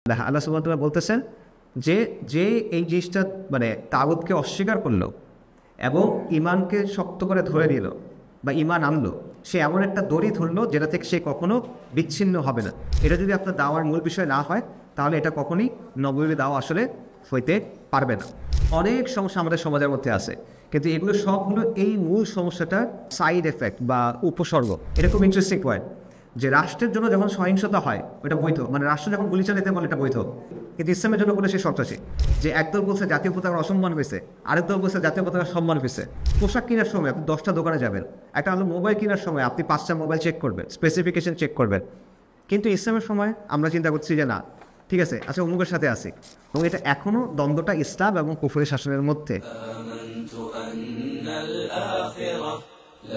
আল্লাহ সুবহানাহু ওয়া তাআলা বলতেছেন যে যে এই জিনিসটা মানে তাগুতকে অস্বীকার করলো এবং ইমানকে শক্ত করে ধরে নিল বা ইমান আনলো, সে এমন একটা দড়ি ধরলো যেটা থেকে সে কখনো বিচ্ছিন্ন হবে না। এটা যদি আপনার দাওয়ার মূল বিষয় না হয় তাহলে এটা কখনই নববী দাওয়া আসলে হইতে পারবে না। অনেক সমস্যা আমাদের সমাজের মধ্যে আছে, কিন্তু এগুলো সবগুলো এই মূল সমস্যাটার সাইড এফেক্ট বা উপসর্গ। এটা খুব ইন্টারেস্টিং পয়েন্ট যে রাষ্ট্রের জন্য যখন সহিংসতা হয় ওটা বৈধ, মানে রাষ্ট্র যখন গুলি চালাতে বলে এটা বৈধ, কিন্তু ইসলামের জন্য বলে সে সন্ত্রাসী। যে একদল বলছে জাতীয় পতাকার অসম্মান হয়েছে, আরেক দল বলছে জাতীয় পতাকার সম্মান হয়েছে। পোশাক কেনার সময় আপনি 10টা দোকানে যাবেন, একটা হলো মোবাইল কেনার সময় আপনি 5টা মোবাইল চেক করবেন, স্পেসিফিকেশন চেক করবেন। কিন্তু ইসলামের সময় আমরা চিন্তা করছি যে না, ঠিক আছে, আচ্ছা অমুকের সাথে আসি। এবং এটা এখনও দ্বন্দ্বটা ইসলাম এবং কুফরি শাসনের মধ্যে।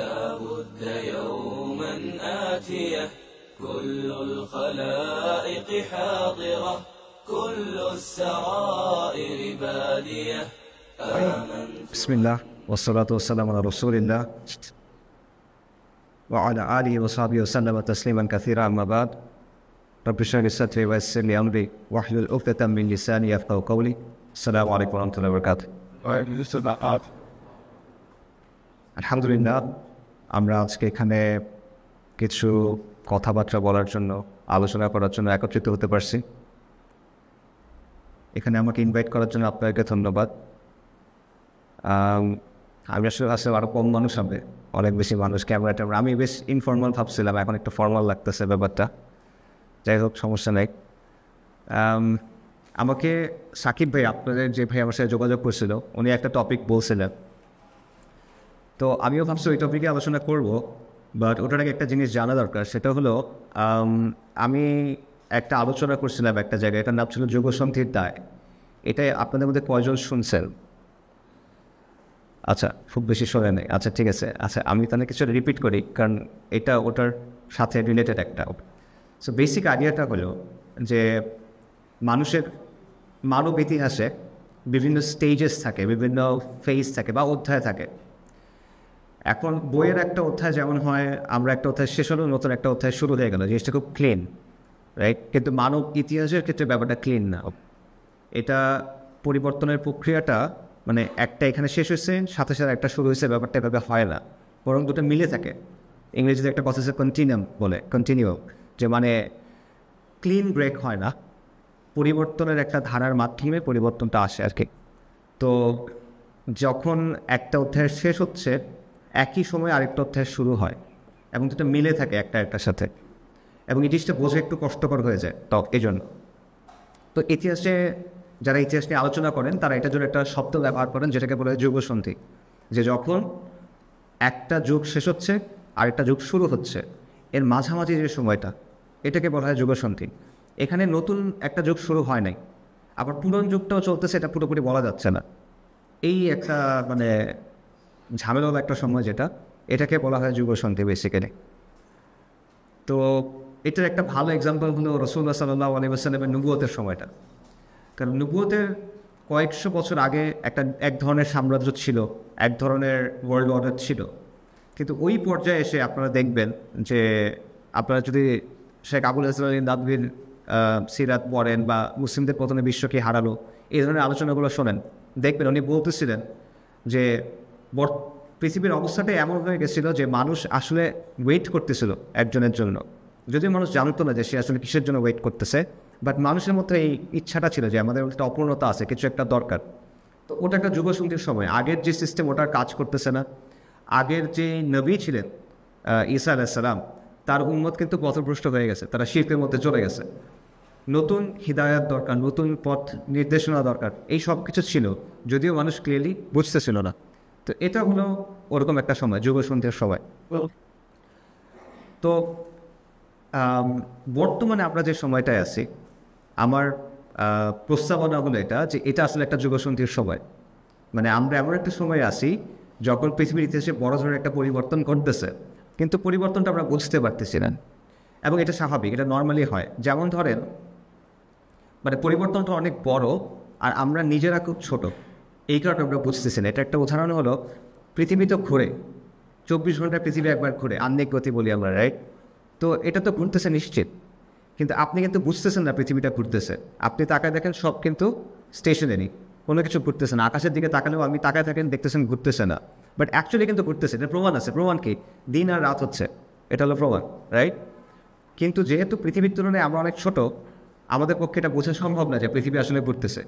لا بد يوما آتية كل الخلائق حاضرة كل السرائر بادية بسم الله والصلاة والسلام على رسول الله وعلى آله وصحبه وسلم تسليما كثيرا. أما بعد رب اشرح لي صدري ويسر لي أمري واحلل عقدة من لساني يفقهوا قولي. السلام عليكم ورحمة الله وبركاته. আলহামদুলিল্লাহ, আমরা আজকে এখানে কিছু কথাবার্তা বলার জন্য, আলোচনা করার জন্য একত্রিত হতে পারছি। এখানে আমাকে ইনভাইট করার জন্য আপনাকে ধন্যবাদ। আমি আসলে আরও কম মানুষ হবে, অনেক বেশি মানুষ ক্যামেরাটা, আমি বেশ ইনফর্মাল ভাবছিলাম, এখন একটু ফর্মাল লাগতেছে ব্যাপারটা। যাই হোক, সমস্যা নেই। আমাকে সাকিব ভাই, আপনাদের যে ভাই আমার সাথে যোগাযোগ করছিল, উনি একটা টপিক বলছিলেন, তো আমিও ভাবছি ওই টপিকে আলোচনা করব। বাট ওটার আগে একটা জিনিস জানা দরকার, সেটা হলো আমি একটা আলোচনা করছিলাম একটা জায়গায়, এটার নাম ছিল যুগসন্ধির দায়। এটা আপনাদের মধ্যে কয়জন শুনছেন? আচ্ছা, খুব বেশি শোনে নেই। আচ্ছা, ঠিক আছে। আচ্ছা, আমি তাহলে কিছু রিপিট করি, কারণ এটা ওটার সাথে রিলেটেড একটা। সো বেসিক আইডিয়াটা হলো যে মানুষের মানব ইতিহাসে বিভিন্ন স্টেজেস থাকে, বিভিন্ন ফেজ থাকে বা অধ্যায় থাকে। এখন বইয়ের একটা অধ্যায় যেমন হয়, আমরা একটা অধ্যায় শেষ হলো, নতুন একটা অধ্যায় শুরু হয়ে গেল, জিনিসটা খুব ক্লিন, রাইট? কিন্তু মানব ইতিহাসের ক্ষেত্রে ব্যাপারটা ক্লিন না। এটা পরিবর্তনের প্রক্রিয়াটা মানে একটা এখানে শেষ হয়েছে, সাথে সাথে একটা শুরু হয়েছে, ব্যাপারটা এভাবে হয় না, বরং দুটো মিলে থাকে। ইংরেজিতে একটা কথা আছে কন্টিনিউম বলে, কন্টিনিউ, যে মানে ক্লিন ব্রেক হয় না, পরিবর্তনের একটা ধারার মাধ্যমে পরিবর্তনটা আসে আর কি। তো যখন একটা অধ্যায় শেষ হচ্ছে, একই সময় আরেকটা অধ্যায় শুরু হয় এবং দুটো মিলে থাকে একটা একটার সাথে, এবং এই জিনিসটা বোঝা একটু কষ্টকর হয়ে যায়। তো এই জন্য তো ইতিহাসে যারা ইতিহাস নিয়ে আলোচনা করেন তারা এটার জন্য একটা শব্দ ব্যবহার করেন যেটাকে বলা হয় যুগসন্ধি। যে যখন একটা যুগ শেষ হচ্ছে আরেকটা যুগ শুরু হচ্ছে, এর মাঝামাঝি যে সময়টা, এটাকে বলা হয় যুগসন্ধি। এখানে নতুন একটা যুগ শুরু হয় নাই, আবার পুরনো যুগটাও চলতেছে, এটা পুরোপুরি বলা যাচ্ছে না। এই একটা মানে ঝামেলার একটা সময়, যেটা এটাকে বলা হয় যুগসন্ধি বেসিক্যালি। তো এটার একটা ভালো এক্সাম্পল হলো রাসূলুল্লাহ সাল্লাল্লাহু আলাইহি ওয়াসাল্লামের নবুয়তের সময়টা। কারণ নবুয়তের কয়েকশো বছর আগে এক ধরনের সাম্রাজ্য ছিল, এক ধরনের ওয়ার্ল্ড অর্ডার ছিল, কিন্তু ওই পর্যায়ে এসে আপনারা দেখবেন যে আপনারা যদি শেখ আবুল হাসান আলী নাদভীর সিরাত পড়েন বা মুসলিমদের প্রথমে বিশ্বকে হারালো, এই ধরনের আলোচনাগুলো শোনেন, দেখবেন উনি বলতেছিলেন যে পৃথিবীর অবস্থাটাই এমন হয়ে গেছিলো যে মানুষ আসলে ওয়েট করতেছিল একজনের জন্য, যদিও মানুষ জানতো না যে সে আসলে কিসের জন্য ওয়েট করতেছে, বাট মানুষের মধ্যে এই ইচ্ছাটা ছিল যে আমাদের একটা অপূর্ণতা আছে, কিছু একটা দরকার। তো ওটা একটা যুগসন্ধির সময়। আগের যে সিস্টেম ওটার কাজ করতেছে না। আগের যে নবী ছিলেন ঈসা আলাইহিস সালাম, তার উম্মত কিন্তু পথভ্রষ্ট হয়ে গেছে, তারা শিরকের মধ্যে চলে গেছে। নতুন হিদায়াত দরকার, নতুন পথ নির্দেশনা দরকার, এই সব কিছু ছিল, যদিও মানুষ ক্লিয়ারলি বুঝতেছিল না। তো এটা হলো ওরকম একটা সময়, যুগসন্ধির সময়। তো বর্তমানে আমরা যে সময়টায় আছি, আমার প্রস্তাবনা হলো এটা, যে এটা আসলে একটা যুগসন্ধির সময়। মানে আমরা এমন একটা সময় আছি যখন পৃথিবীর ইতিহাসে বড় ধরনের একটা পরিবর্তন ঘটতেছে, কিন্তু পরিবর্তনটা আমরা বুঝতে পারতেছি না, এবং এটা স্বাভাবিক, এটা নর্মালি হয়। যেমন ধরেন, মানে পরিবর্তনটা অনেক বড় আর আমরা নিজেরা খুব ছোট, এই কারণে আমরা বুঝতেছি না। এটা একটা উদাহরণ হলো, পৃথিবী তো ঘুরে, 24 ঘন্টায় পৃথিবী একবার ঘুরে, আহ্নিক গতি বলি আমরা, রাইট? তো এটা তো ঘুরতেছে নিশ্চিত, কিন্তু আপনি কিন্তু বুঝতেছেন না পৃথিবীটা ঘুরতেছে। আপনি তাকায় দেখেন সব কিন্তু স্টেশনারি, কোনো কিছু ঘুরতেছে না। আকাশের দিকে তাকালেও আপনি তাকায় থাকেন, দেখতেছেন ঘুরতেছে না, বাট অ্যাকচুয়ালি কিন্তু ঘুরতেছে। এটা প্রমাণ আছে। প্রমাণ কি? দিন আর রাত হচ্ছে, এটা হলো প্রমাণ, রাইট? কিন্তু যেহেতু পৃথিবীর তুলনায় আমরা অনেক ছোট, আমাদের পক্ষে এটা বোঝা সম্ভব না যে পৃথিবী আসলে ঘুরতেছে।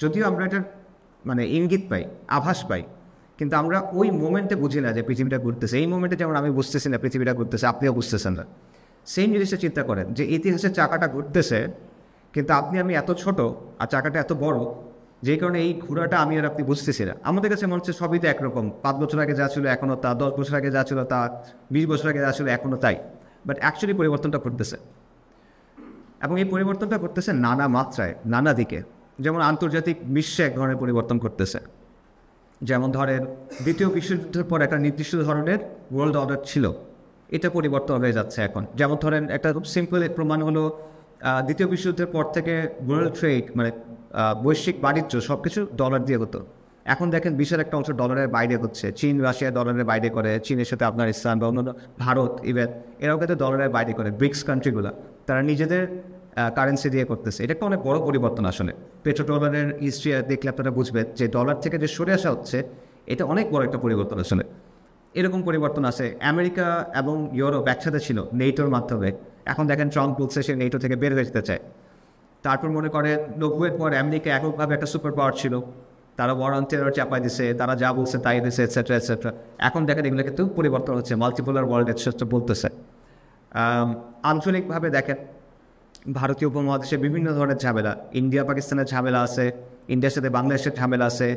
যদিও আমরা এটার মানে ইঙ্গিত পাই, আভাস পাই, কিন্তু আমরা ওই মোমেন্টে বুঝি না যে পৃথিবীটা ঘুরতেছে। এই মোমেন্টে যেমন আমি বুঝতেছি না পৃথিবীটা ঘুরতেছে, আপনিও বুঝতেছেন না। সেম জিনিসটা চিন্তা করেন যে ইতিহাসের চাকাটা ঘুরতেছে, কিন্তু আমি এত ছোট আর চাকাটা এত বড়, যেই কারণে এই ঘোরাটা আমি আর আপনি বুঝতেছি না। আমাদের কাছে মনে হচ্ছে সবই তো একরকম, 5 বছর আগে যা ছিল এখনও তা, 10 বছর আগে যা ছিল তা, 20 বছর আগে যা ছিল এখনও তাই। বাট অ্যাকচুয়ালি পরিবর্তনটা ঘটতেছে, এবং এই পরিবর্তনটা করতেছে নানা মাত্রায়, নানা দিকে। যেমন আন্তর্জাতিক বিশ্বে এক ধরনের পরিবর্তন করতেছে। যেমন ধরেন দ্বিতীয় বিশ্বযুদ্ধের পর একটা নির্দিষ্ট ধরনের ওয়ার্ল্ড অর্ডার ছিল, এটা পরিবর্তন হয়ে যাচ্ছে এখন। যেমন ধরেন একটা খুব সিম্পল প্রমাণ হলো দ্বিতীয় বিশ্বযুদ্ধের পর থেকে ওয়ার্ল্ড ট্রেড মানে বৈশ্বিক বাণিজ্য সব কিছু ডলার দিয়ে হতো। এখন দেখেন বিশাল একটা অংশ ডলারের বাইরে হচ্ছে। চীন রাশিয়া ডলারের বাইরে করে, চীনের সাথে আফগানিস্তান বা অন্যান্য ভারত ইভেন এরাও কিন্তু ডলারের বাইরে করে। ব্রিক্স কান্ট্রিগুলো তারা নিজেদের কারেন্সি দিয়ে করতেছে। এটা একটা অনেক বড় পরিবর্তন আসলে। পেট্রো ডলারের হিস্ট্রি দেখলে আপনারা বুঝবেন যে ডলার থেকে যে সরে আসা হচ্ছে, এটা অনেক বড় একটা পরিবর্তন আসলে। এরকম পরিবর্তন আছে। আমেরিকা এবং ইউরোপ একসাথে ছিল নেটোর মাধ্যমে, এখন দেখেন ট্রাম্প বলছে সে নেটো থেকে বের হয়ে যেতে চায়। তারপর মনে করে 90-এর পর আমেরিকা এককভাবে একটা সুপার পাওয়ার ছিল, তারা ওয়ার অন টেরর চাপাই দিছে, তারা যা বলছে তাই দিছে, এটসেট্রা এটসেট্রা। এখন দেখেন এগুলো কিন্তু পরিবর্তন হচ্ছে, মাল্টিপোলার ওয়ার্ল্ড এটসেট্রা বলতেছে। আঞ্চলিকভাবে দেখেন ভারতীয় উপমহাদেশে বিভিন্ন ধরনের ঝামেলা, ইন্ডিয়া পাকিস্তানের ঝামেলা আছে, ইন্ডিয়ার সাথে বাংলাদেশের ঝামেলা আছে,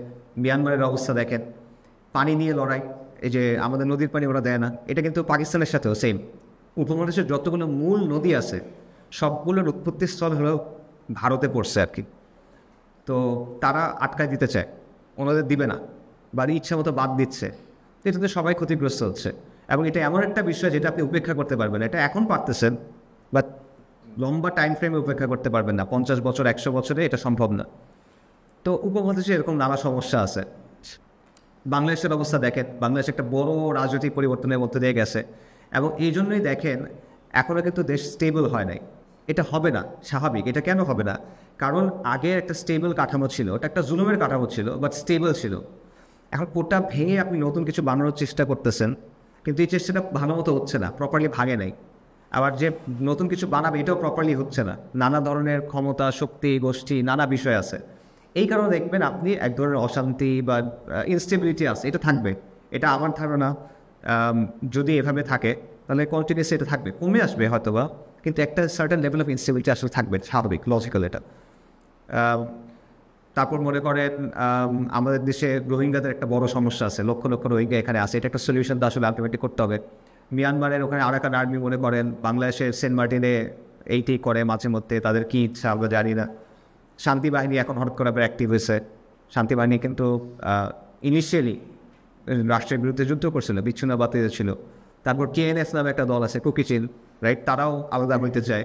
মিয়ানমারের অবস্থা দেখেন, পানি নিয়ে লড়াই, এই যে আমাদের নদীর পানি ওরা দেয় না, এটা কিন্তু পাকিস্তানের সাথেও সেম। উপমহাদেশের যতগুলো মূল নদী আছে সবগুলোর উৎপত্তিস্থল হলো ভারতে পড়ছে আর কি। তো তারা আটকায় দিতে চায়, ওনাদের দিবে না, বা ইচ্ছা মতো বাদ দিচ্ছে। এটাতে সবাই ক্ষতিগ্রস্ত হচ্ছে। এবং এটা এমন একটা বিষয় যেটা আপনি উপেক্ষা করতে পারবেন, এটা এখন পারতেছেন, বাট লম্বা টাইম ফ্রেমে উপেক্ষা করতে পারবেন না। 50 বছর 100 বছরে এটা সম্ভব না। তো উপমহাদেশে এরকম নানা সমস্যা আছে। বাংলাদেশের অবস্থা দেখেন, বাংলাদেশ একটা বড় রাজনৈতিক পরিবর্তনের মধ্যে দিয়ে গেছে, এবং এই জন্যই দেখেন এখনও কিন্তু দেশ স্টেবল হয় নাই। এটা হবে না, স্বাভাবিক। এটা কেন হবে না? কারণ আগে একটা স্টেবল কাঠামো ছিল, ওটা একটা জুলুমের কাঠামো ছিল, বাট স্টেবল ছিল। এখন ওটা ভেঙে আপনি নতুন কিছু বানানোর চেষ্টা করতেছেন, কিন্তু এই চেষ্টাটা ভালো মতো হচ্ছে না, প্রপারলি ভাঙে নাই। আবার যে নতুন কিছু বানাবে এটাও প্রপারলি হচ্ছে না। নানা ধরনের ক্ষমতা, শক্তি, গোষ্ঠী, নানা বিষয় আছে। এই কারণে দেখবেন আপনি এক ধরনের অশান্তি বা ইনস্টেবিলিটি আছে, এটা থাকবে। এটা আমার ধারণা যদি এভাবে থাকে তাহলে কন্টিনিউসলি এটা থাকবে, কমে আসবে হয়তো বা, কিন্তু একটা সার্টেন লেভেল অফ ইনস্টেবিলিটি আসলে থাকবে, স্বাভাবিক, লজিক্যাল এটা। তারপর মনে করেন আমাদের দেশে রোহিঙ্গাদের একটা বড় সমস্যা আছে, লক্ষ লক্ষ রোহিঙ্গা এখানে আছে। এটা একটা সলিউশন তো আসলে আলটিমেটলি করতে হবে। মিয়ানমারের ওখানে আরাকান আর্মি মনে করেন বাংলাদেশের সেন্ট মার্টিনে এইটি করে মাঝে মধ্যে, তাদের কী ইচ্ছা আমরা জানি না। শান্তি বাহিনী এখন হঠাৎ করে আবার অ্যাক্টিভ হয়েছে। শান্তি বাহিনী কিন্তু ইনিশিয়ালি রাষ্ট্রের বিরুদ্ধে যুদ্ধ করছিল, বিচ্ছিন্নতাবাদীদের ছিল। তারপর কেএনএস নামে একটা দল আছে, কুকিচিল, রাইট, তারাও আলাদা হইতে চায়।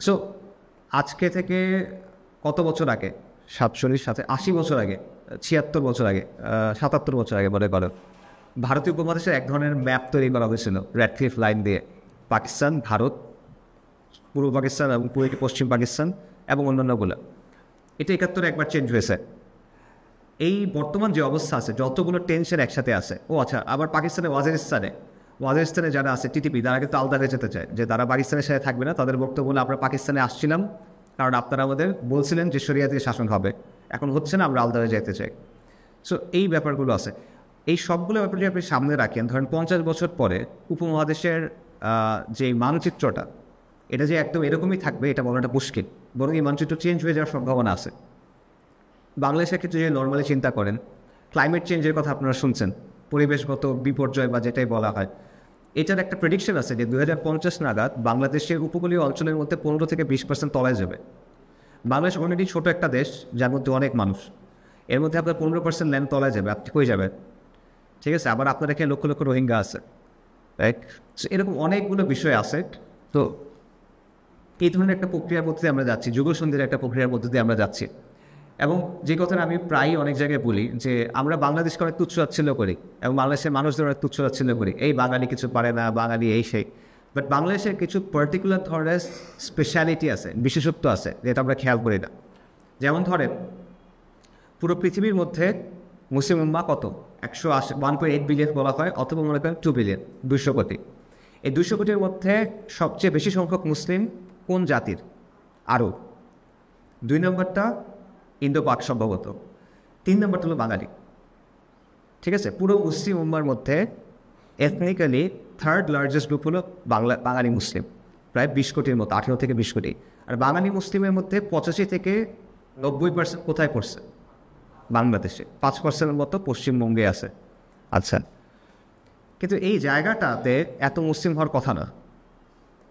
সো আজকে থেকে কত বছর আগে, 80 বছর আগে, 76 বছর আগে, 77 বছর আগে মনে করেন, ভারতীয় উপমহাদেশের এক ধরনের ম্যাপ তৈরি করা হয়েছিল রেডক্লিফ লাইন দিয়ে। পাকিস্তান, ভারত, পূর্ব পাকিস্তান এবং পশ্চিম পাকিস্তান এবং অন্যান্যগুলো। এটা 71-এ একবার চেঞ্জ হয়েছে। এই বর্তমান যে অবস্থা আছে, যতগুলো টেনশন একসাথে আছে। ও আচ্ছা, আবার পাকিস্তানে ওয়াজিরিস্তানে যারা আছে টিটিপি, তারা কিন্তু আলাদা হয়ে যেতে চায়, যে তারা পাকিস্তানের সাথে থাকবে না। তাদের বক্তব্য হলো আমরা পাকিস্তানে আসছিলাম কারণ আপনারা আমাদের বলছিলেন যে শরিয়াতে শাসন হবে, এখন হচ্ছে না, আমরা আলাদা হয়ে যেতে চাই। সো এই ব্যাপারগুলো আছে। এই সবগুলো ব্যাপার যদি আপনি সামনে রাখেন, ধরেন 50 বছর পরে উপমহাদেশের যে মানচিত্রটা, এটা যে একদম এরকমই থাকবে এটা বলাটা মুশকিল, বরং এই মানচিত্র চেঞ্জ হয়ে যাওয়ার সম্ভাবনা আছে। বাংলাদেশের ক্ষেত্রে যদি নর্মালি চিন্তা করেন, ক্লাইমেট চেঞ্জের কথা আপনারা শুনছেন, পরিবেশগত বিপর্যয় বা যেটাই বলা হয়, এটার একটা প্রেডিকশন আছে যে 2050 নাগাদ বাংলাদেশের উপকূলীয় অঞ্চলের মধ্যে 15 থেকে 20% তলায় যাবে। বাংলাদেশ অলরেডি ছোটো একটা দেশ, যার মধ্যে অনেক মানুষ, এর মধ্যে আপনার 15% ল্যান্ড তলায় যাবে, আপনি কই যাবেন? ঠিক আছে, আবার আপনার এখানে লক্ষ লক্ষ রোহিঙ্গা আছে, রাইট? সো এরকম অনেকগুলো বিষয় আছে। তো এই ধরনের একটা প্রক্রিয়ার মধ্যে দিয়ে আমরা যাচ্ছি, যুগসন্ধির একটা প্রক্রিয়ার মধ্যে দিয়ে আমরা যাচ্ছি। এবং যে কথাটা আমি প্রায় অনেক জায়গায় বলি, যে আমরা বাংলাদেশকে অনেক তুচ্ছ তাচ্ছিল্য করি এবং বাংলাদেশের মানুষদের অনেক তুচ্ছ তাচ্ছিল্য করি, এই বাঙালি কিছু পারে না, বাঙালি এই সেই। বাট বাংলাদেশের কিছু পার্টিকুলার ধরনের স্পেশালিটি আছে, বিশেষত্ব আছে, যেটা আমরা খেয়াল করি না। যেমন ধরেন, পুরো পৃথিবীর মধ্যে মুসলিম উম্মাহ কত? 1.8 বিলিয়ন বলা হয়, অথবা মনে করেন 2 বিলিয়ন, 200 কোটি। এই 200 কোটির মধ্যে সবচেয়ে বেশি সংখ্যক মুসলিম কোন জাতির? আরব। 2 নম্বরটা ইন্দো পাক সম্ভবত। 3 নম্বরটা হলো বাঙালি। ঠিক আছে, পুরো মুসলিম উম্মার মধ্যে এথনিক্যালি থার্ড লার্জেস্ট গ্রুপ হলো বাঙালি মুসলিম, প্রায় 20 কোটির মতো, 18 থেকে 20 কোটি। আর বাঙালি মুসলিমের মধ্যে 85 থেকে 90% কোথায় পড়ছে? বাংলাদেশে। 5%-এর মতো পশ্চিমবঙ্গে আছে। আচ্ছা, কিন্তু এই জায়গাটাতে এত মুসলিম হওয়ার কথা না,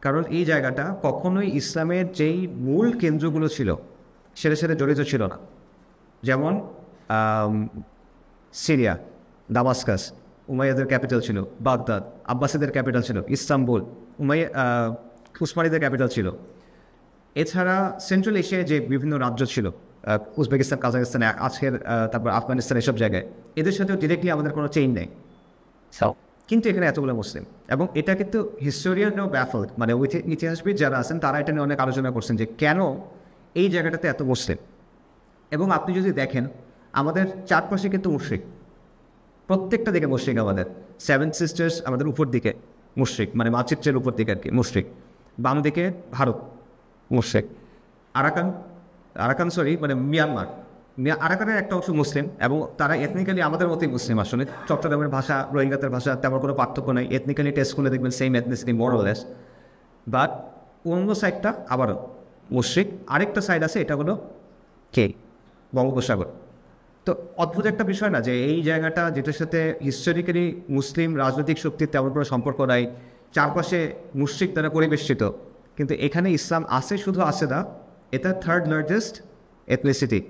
কারণ এই জায়গাটা কখনোই ইসলামের যেই মূল কেন্দ্রগুলো ছিল সেটার সাথে জড়িত ছিল না। যেমন সিরিয়া, দামাস্কাস, উমাইয়াদের ক্যাপিটাল ছিল বাগদাদ, আব্বাসীদের ক্যাপিটাল ছিল ইস্তাম্বুল, উসমানীদের ক্যাপিটাল ছিল। এছাড়া সেন্ট্রাল এশিয়ায় যে বিভিন্ন রাজ্য ছিল, উজবেকিস্তান, কাজাকিস্তান, আজকের তারপর আফগানিস্তান, এসব জায়গায়, এদের সাথেও ডিরেক্টলি আমাদের কোনো চেইন নেই। কিন্তু এখানে এতগুলো মুসলিম, এবং এটা কিন্তু হিস্টোরিয়ানও ব্যাফল্ড, মানে ইতিহাসবিদ যারা আছেন তারা এটা নিয়ে অনেক আলোচনা করছেন যে কেন এই জায়গাটাতে এত মুসলিম। এবং আপনি যদি দেখেন আমাদের চারপাশে কিন্তু মুশরিক, প্রত্যেকটা দিকে মুশরিক। আমাদের 7 সিস্টার্স আমাদের উপর দিকে মুশরিক, মানে মানচিত্রের উপর দিকে আর কি মুশরিক। বাম দিকে ভারত মুশরিক, মানে মিয়ানমার, আরাকানের একটা অংশ মুসলিম, এবং তারা এথনিক্যালি আমাদের মতোই মুসলিম। আসলে চট্টগ্রামের ভাষা, রোহিঙ্গাদের ভাষা তেমন কোনো পার্থক্য নেই, এথনিক্যালি টেস্ট করলে দেখবেন সেম এথনিসিটি মোরলেস। বাট অন্য সাইডটা আবারও মুশরিক। আরেকটা সাইড আছে, এটা হলো কে? বঙ্গোপসাগর। তো অদ্ভুত একটা বিষয় না যে এই জায়গাটা, যেটার সাথে হিস্টোরিক্যালি মুসলিম রাজনৈতিক শক্তির তেমন কোনো সম্পর্ক নাই, চারপাশে মুশরিক দ্বারা পরিবেষ্টিত, কিন্তু এখানে ইসলাম আছে, শুধু আছে না, এটা থার্ড লার্জেস্ট এথনিসিটি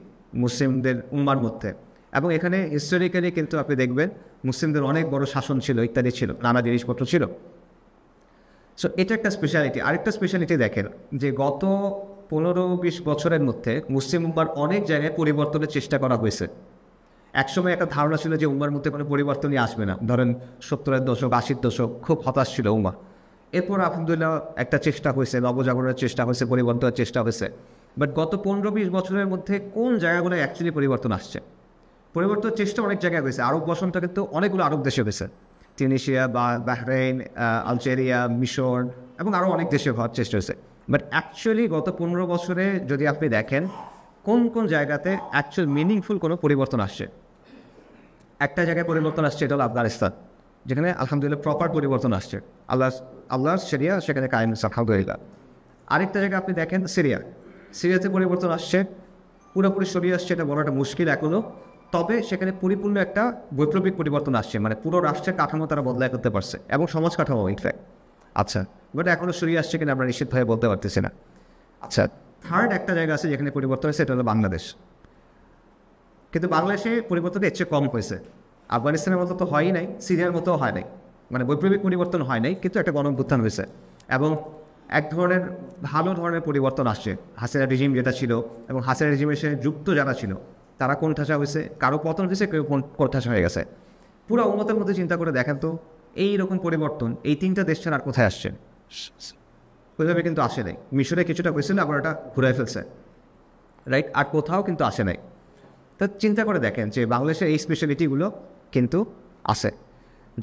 মুসলিমদের উম্মার মধ্যে। এবং এখানে হিস্টোরিক্যালি কিন্তু আপনি দেখবেন মুসলিমদের অনেক বড় শাসন ছিল, ইত্যাদি ছিল, নানা জিনিসপত্র ছিল। সো এটা একটা স্পেশালিটি। আরেকটা স্পেশালিটি দেখেন যে গত 15-20 বছরের মধ্যে মুসলিম উম্মার অনেক জায়গায় পরিবর্তনের চেষ্টা করা হয়েছে। একসময় একটা ধারণা ছিল যে উম্মার মধ্যে কোনো পরিবর্তনই আসবে না, ধরেন 70-এর দশক, 80-র দশক খুব হতাশ ছিল উম্মা। এরপর আলহামদুলিল্লাহ একটা চেষ্টা হয়েছে, নবজাগরণের চেষ্টা হয়েছে, পরিবর্তনের চেষ্টা হয়েছে। বাট গত 15-20 বছরের মধ্যে কোন জায়গাগুলো অ্যাকচুয়ালি পরিবর্তন আসছে? পরিবর্তনের চেষ্টা অনেক জায়গায় হয়েছে। আরব বসনটা কিন্তু অনেকগুলো আরব দেশে হয়েছে, তিউনিসিয়া, বাহরাইন, আলজেরিয়া, মিশর, এবং আরও অনেক দেশে হওয়ার চেষ্টা হয়েছে। বাট অ্যাকচুয়ালি গত 15 বছরে যদি আপনি দেখেন কোন কোন জায়গাতে অ্যাকচুয়াল মিনিংফুল কোনো পরিবর্তন আসছে, একটা জায়গায় পরিবর্তন আসছে, এটা হলো আফগানিস্তান, যেখানে আলহামদুলিল্লাহ প্রপার পরিবর্তন আসছে, আল্লাহর শরিয়া সেখানে কায়েম হচ্ছে আলহামদুলিল্লাহ। আরেকটা জায়গায় আপনি দেখেন সিরিয়াতে পরিবর্তন আসছে, পুরোপুরি সরিয়ে আসছে এটা বলাটা মুশকিল এখনও, তবে সেখানে পরিপূর্ণ একটা বৈপ্লবিক পরিবর্তন আসছে, মানে পুরো রাষ্ট্রের কাঠামো তারা বদলায় করতে পারছে, এবং সমাজ কাঠামো ইনফ্যাক্ট। আচ্ছা, বাট এখনও সরিয়ে আসছে কিনা আমরা নিশ্চিতভাবে বলতে পারতেছি না। আচ্ছা, থার্ড একটা জায়গা আছে যেখানে পরিবর্তন হয়েছে, এটা হলো বাংলাদেশ। কিন্তু বাংলাদেশে পরিবর্তনটা এর চেয়ে কম হয়েছে। আফগানিস্তানের মতো তো হয়ই নাই, সিরিয়ার মতো হয় নাই, মানে বৈপ্লবিক পরিবর্তন হয় নাই, কিন্তু একটা গণঅভ্যুত্থান হয়েছে, এবং এক ধরনের ভালো ধরনের পরিবর্তন আসছে। হাসিনা রেজিম যেটা ছিল, এবং হাসিনা রেজিমের সাথে যুক্ত যারা ছিল তারা কোণঠাসা হয়েছে, কারো পতন হয়েছে, কেউ কোণঠাসা হয়ে গেছে। পুরো উম্মতের মধ্যে চিন্তা করে দেখেন তো, এইরকম পরিবর্তন এই 3টা দেশ ছাড়া আর কোথায় আসছে? ওইভাবে কিন্তু আসে নাই। মিশরে কিছুটা হয়েছিল, আবার ওটা ঘুরাই ফেলছে, রাইট? আর কোথাও কিন্তু আসে নাই। তা চিন্তা করে দেখেন যে বাংলাদেশের এই স্পেশালিটিগুলো কিন্তু আছে,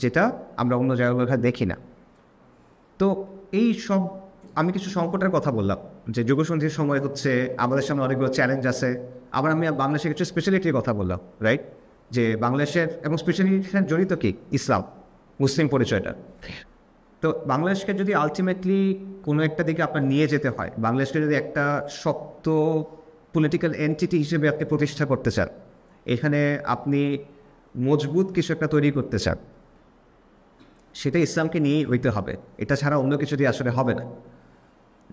যেটা আমরা অন্য জায়গাগুলো দেখি না। তো এই সব আমি কিছু সংকটের কথা বললাম, যে যুগসন্ধির সময় হচ্ছে, আমাদের সামনে অনেকগুলো চ্যালেঞ্জ আছে। আবার আমি বাংলাদেশের কিছু স্পেশালিটির কথা বললাম, রাইট? যে বাংলাদেশের এবং স্পেশালিটির জড়িত কি ইসলাম, মুসলিম পরিচয়টা। তো বাংলাদেশকে যদি আলটিমেটলি কোনো একটা দিকে আপনার নিয়ে যেতে হয়, বাংলাদেশকে যদি একটা শক্ত পলিটিক্যাল এন্টিটি হিসেবে আপনি প্রতিষ্ঠা করতে চান, এখানে আপনি মজবুত কিছু একটা তৈরি করতে চান, সেটা ইসলামকে নিয়েই হইতে হবে, এটা ছাড়া অন্য কিছু দিয়ে আসলে হবে না।